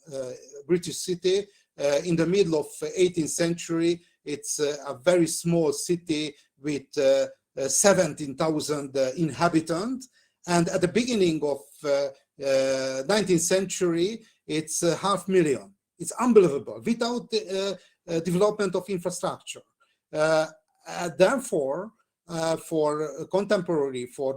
British city. In the middle of 18th century, it's a very small city with 17,000 inhabitants. And at the beginning of 19th century, it's 500,000. It's unbelievable without development of infrastructure. Therefore, for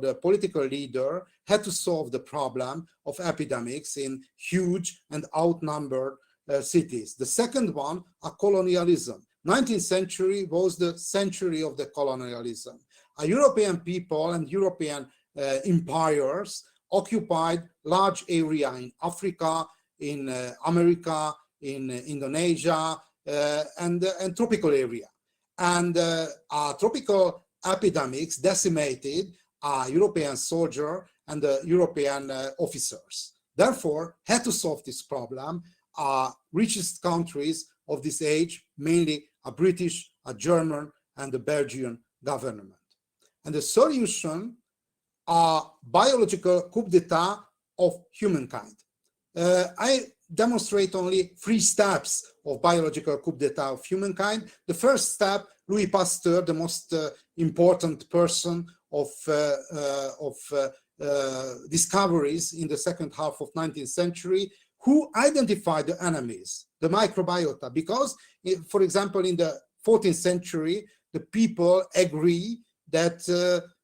the political leader, had to solve the problem of epidemics in huge and outnumbered cities. The second one, a colonialism. 19th century was the century of the colonialism. European people and European empires occupied large area in Africa, in America, in Indonesia, and tropical area. And tropical epidemics decimated European soldiers and European officers. Therefore, had to solve this problem. Richest countries of this age, mainly a British, a German, and a Belgian government. And the solution are biological coup d'etat of humankind. I demonstrate only 3 steps of biological coup d'etat of humankind. The first step, Louis Pasteur, the most important person of discoveries in the second half of 19th century, who identified the enemies, the microbiota, because, for example, in the 14th century, the people agree that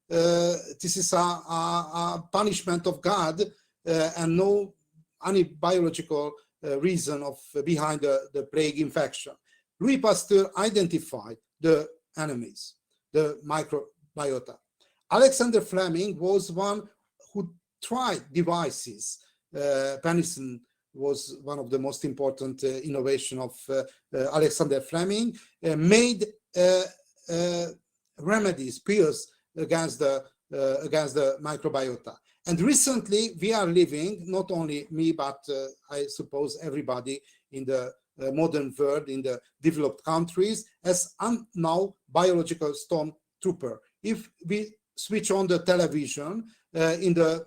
this is a punishment of God and no any biological reason behind the plague infection. Louis Pasteur identified the enemies, the microbiota. Alexander Fleming was one who tried devices. Penicillin was one of the most important innovation of Alexander Fleming, made remedies, pills against the microbiota. And recently we are living, not only me, but I suppose everybody in the modern world, in the developed countries, as now biological stormtrooper. If we switch on the television, in the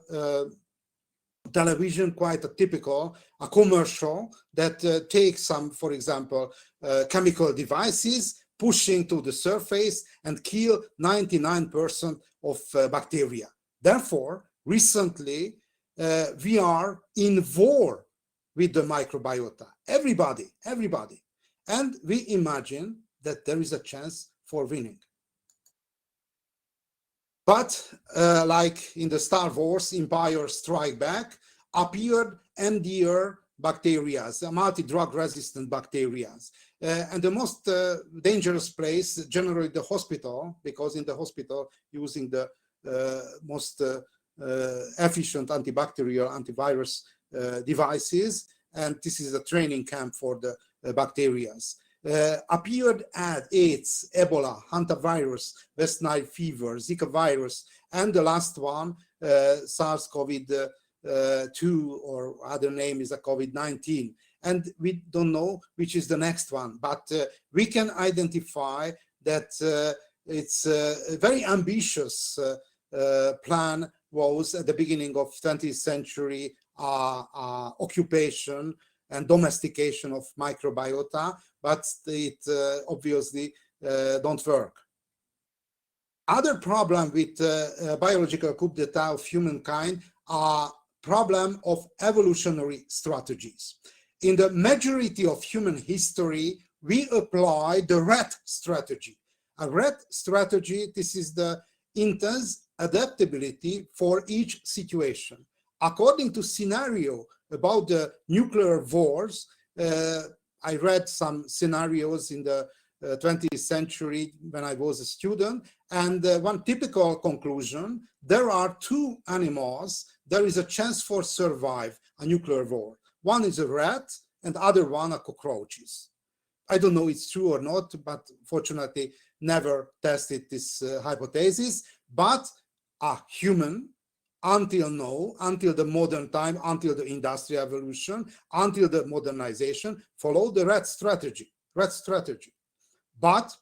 television, quite a typical commercial that takes some, for example, chemical devices, pushing to the surface and kill 99% of bacteria. Therefore, recently, we are in war with the microbiota. Everybody. And we imagine that there is a chance for winning. But like in the Star Wars, Empire Strike Back, appeared MDR bacteria, multi-drug resistant bacteria. And the most dangerous place, generally the hospital, because in the hospital, using the most efficient antibacterial, antivirus devices, and this is a training camp for the bacteria. Appeared at AIDS, Ebola, hantavirus, West Nile fever, Zika virus, and the last one, SARS-CoV-2, or other name is a COVID-19. And we don't know which is the next one, but we can identify that it's a very ambitious plan was at the beginning of 20th century occupation and domestication of microbiota, but it obviously don't work. Other problem with biological coup d'etat of humankind are problem of evolutionary strategies. In the majority of human history, we apply the rat strategy. A rat strategy, this is the intense adaptability for each situation. According to scenario about the nuclear wars, I read some scenarios in the 20th century when I was a student, and one typical conclusion, there are 2 animals, there is a chance for survive a nuclear war. One is a rat and other one are cockroaches. I don't know it's true or not, but fortunately never tested this hypothesis, but a human until now, until the modern time, until the industrial evolution, until the modernization, follow the rat strategy. But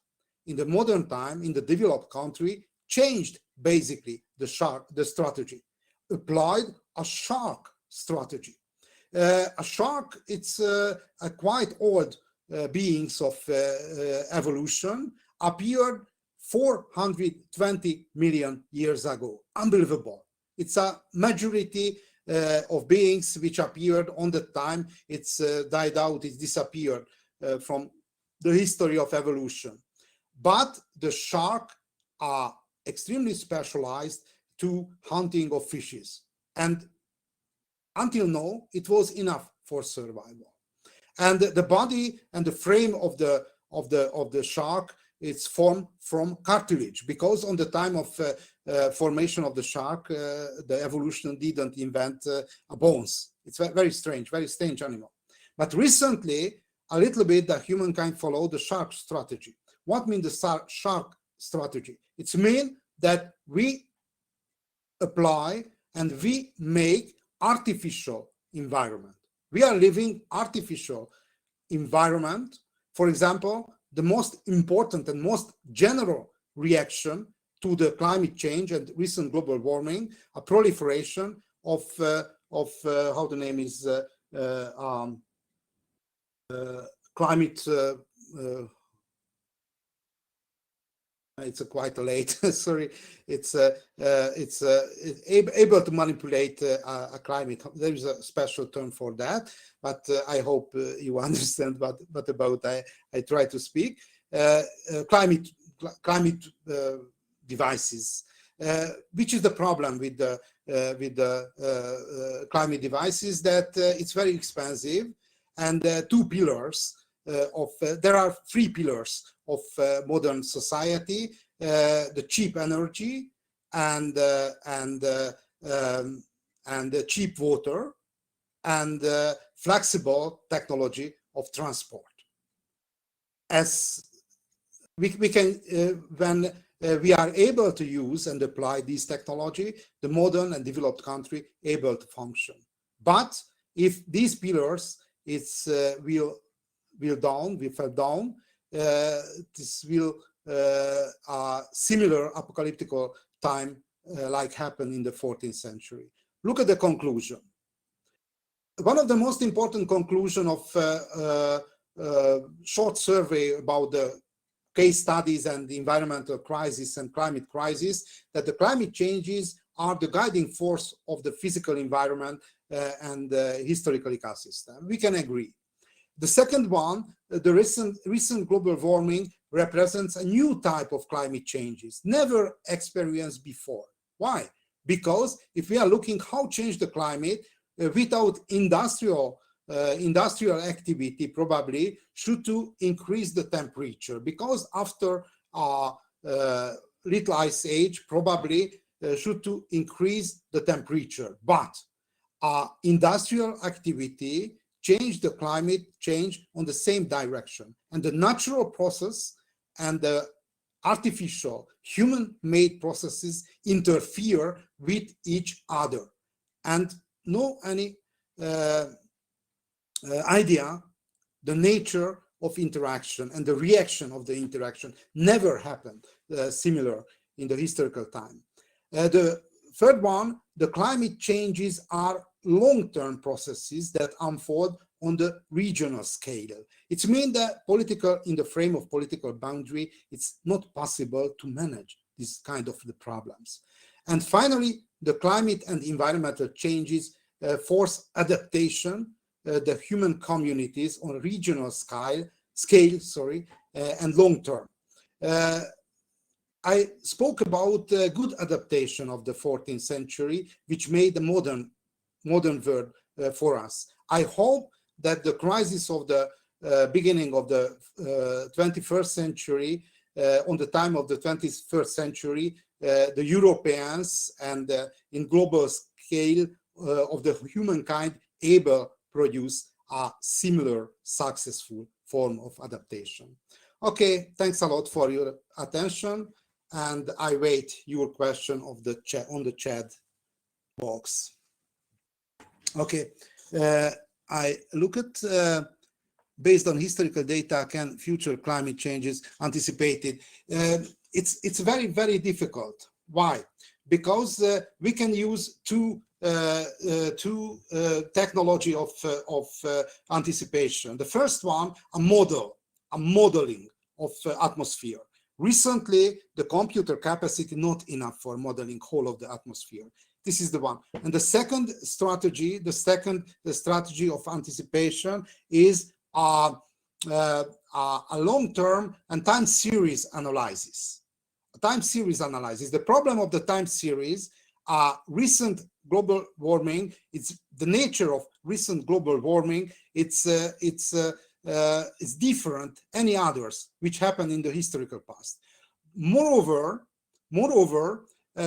in the modern time, in the developed country, changed basically the strategy, applied a shark strategy. A shark, it's a quite old beings of evolution, appeared 420 million years ago. Unbelievable. It's a majority of beings which appeared on the time. It's died out, it's disappeared from the history of evolution. But the shark are extremely specialized to hunting of fishes. And until now, it was enough for survival. And the body and the frame of the shark, it's formed from cartilage, because on the time of formation of the shark, the evolution didn't invent bones. It's very strange animal. But recently, a little bit, the humankind followed the shark strategy. What means the shark strategy? It means that we apply and we make artificial environment. We are living artificial environment. For example, the most important and most general reaction to the climate change and recent global warming, a proliferation of how the name is climate. It's quite late. Sorry, it's able to manipulate a climate. There is a special term for that, but I hope you understand what about I try to speak. Climate devices. Which is the problem with the climate devices? That it's very expensive, and two pillars there are three pillars of modern society: the cheap energy, and cheap water, and flexible technology of transport. As we can, when we are able to use and apply this technology, the modern and developed country able to function. But if these pillars will fall down, this will a similar apocalyptic time like happened in the 14th century. Look at the conclusion. One of the most important conclusion of short survey about the case studies and the environmental crisis and climate crisis, that the climate changes are the guiding force of the physical environment and the historical ecosystem. We can agree. The second one, the recent global warming represents a new type of climate changes, never experienced before. Why? Because if we are looking how change the climate without industrial activity, probably should to increase the temperature, because after little ice age, probably should to increase the temperature. But industrial activity change the climate change on the same direction, and the natural process and the artificial human-made processes interfere with each other, and no any idea the nature of interaction and the reaction of the interaction never happened similar in the historical time. The third one, the climate changes are long-term processes that unfold on the regional scale. It means that in the frame of political boundary, it's not possible to manage this kind of the problems. And finally, the climate and environmental changes force adaptation, the human communities on regional scale, and long-term. I spoke about good adaptation of the 14th century, which made the modern world for us. I hope that the crisis of the beginning of the 21st century, on the time of the 21st century, the Europeans and in global scale of the humankind able produce a similar successful form of adaptation. Okay, thanks a lot for your attention, and I wait your question of the chat on the chat box. Okay, I look at based on historical data, can future climate changes anticipated? It's very, very difficult. Why? Because we can use two technology of anticipation. The first one, a modeling of atmosphere. Recently, the computer capacity not enough for modeling whole of the atmosphere. This is the one. And the second strategy, the strategy of anticipation is a long-term and time series analysis. The problem of the time series, recent global warming, it's the nature of recent global warming. It's different any others which happened in the historical past. Moreover,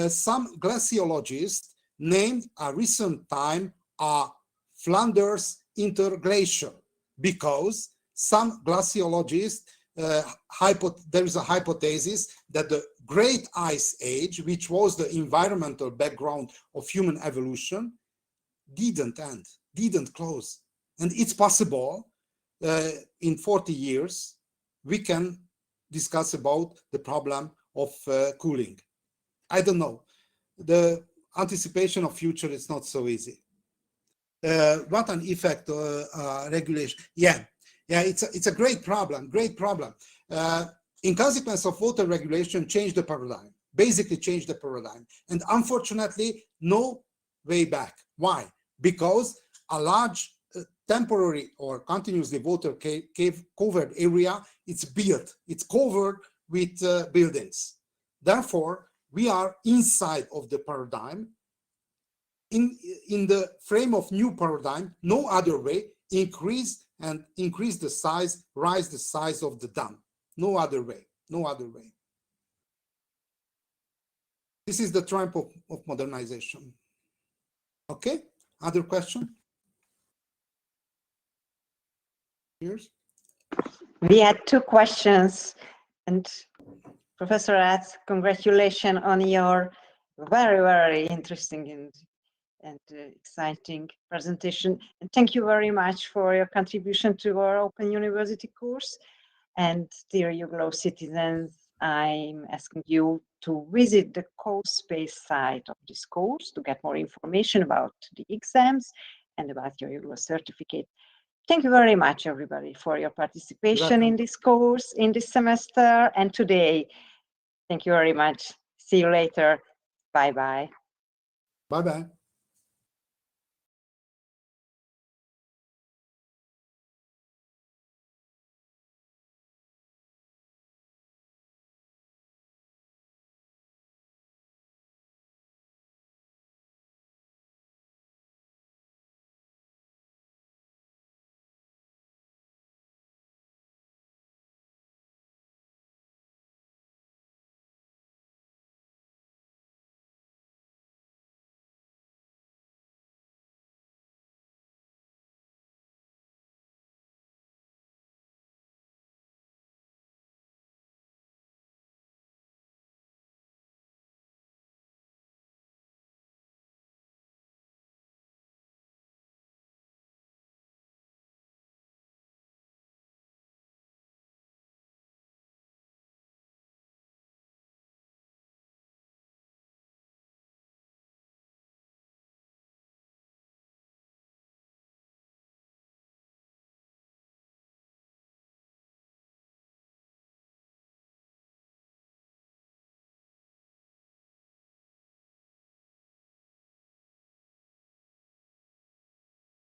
some glaciologists named a recent time a Flanders interglacial, because some glaciologists there is a hypothesis that the Great Ice Age, which was the environmental background of human evolution, didn't end, didn't close. And it's possible in 40 years, we can discuss about the problem of cooling. I don't know. The anticipation of future is not so easy. What an effect regulation. Yeah, it's a great problem, in consequence of water regulation, change the paradigm, basically change the paradigm. And unfortunately, no way back. Why? Because a large temporary or continuously water covered area, it's built, it's covered with buildings. Therefore, we are inside of the paradigm. In the frame of new paradigm, no other way, increase the size, rise the size of the dam. No other way, no other way. This is the triumph of modernization. Okay, other question? Here's. We had two questions, and Professor Ratz, congratulations on your very, very interesting and exciting presentation. And thank you very much for your contribution to our Open University course. And dear YouGlow citizens, I'm asking you to visit the CoSpace site of this course to get more information about the exams and about your YouGlow certificate. Thank you very much, everybody, for your participation in this course, in this semester, and today. Thank you very much. See you later. Bye-bye. Bye-bye.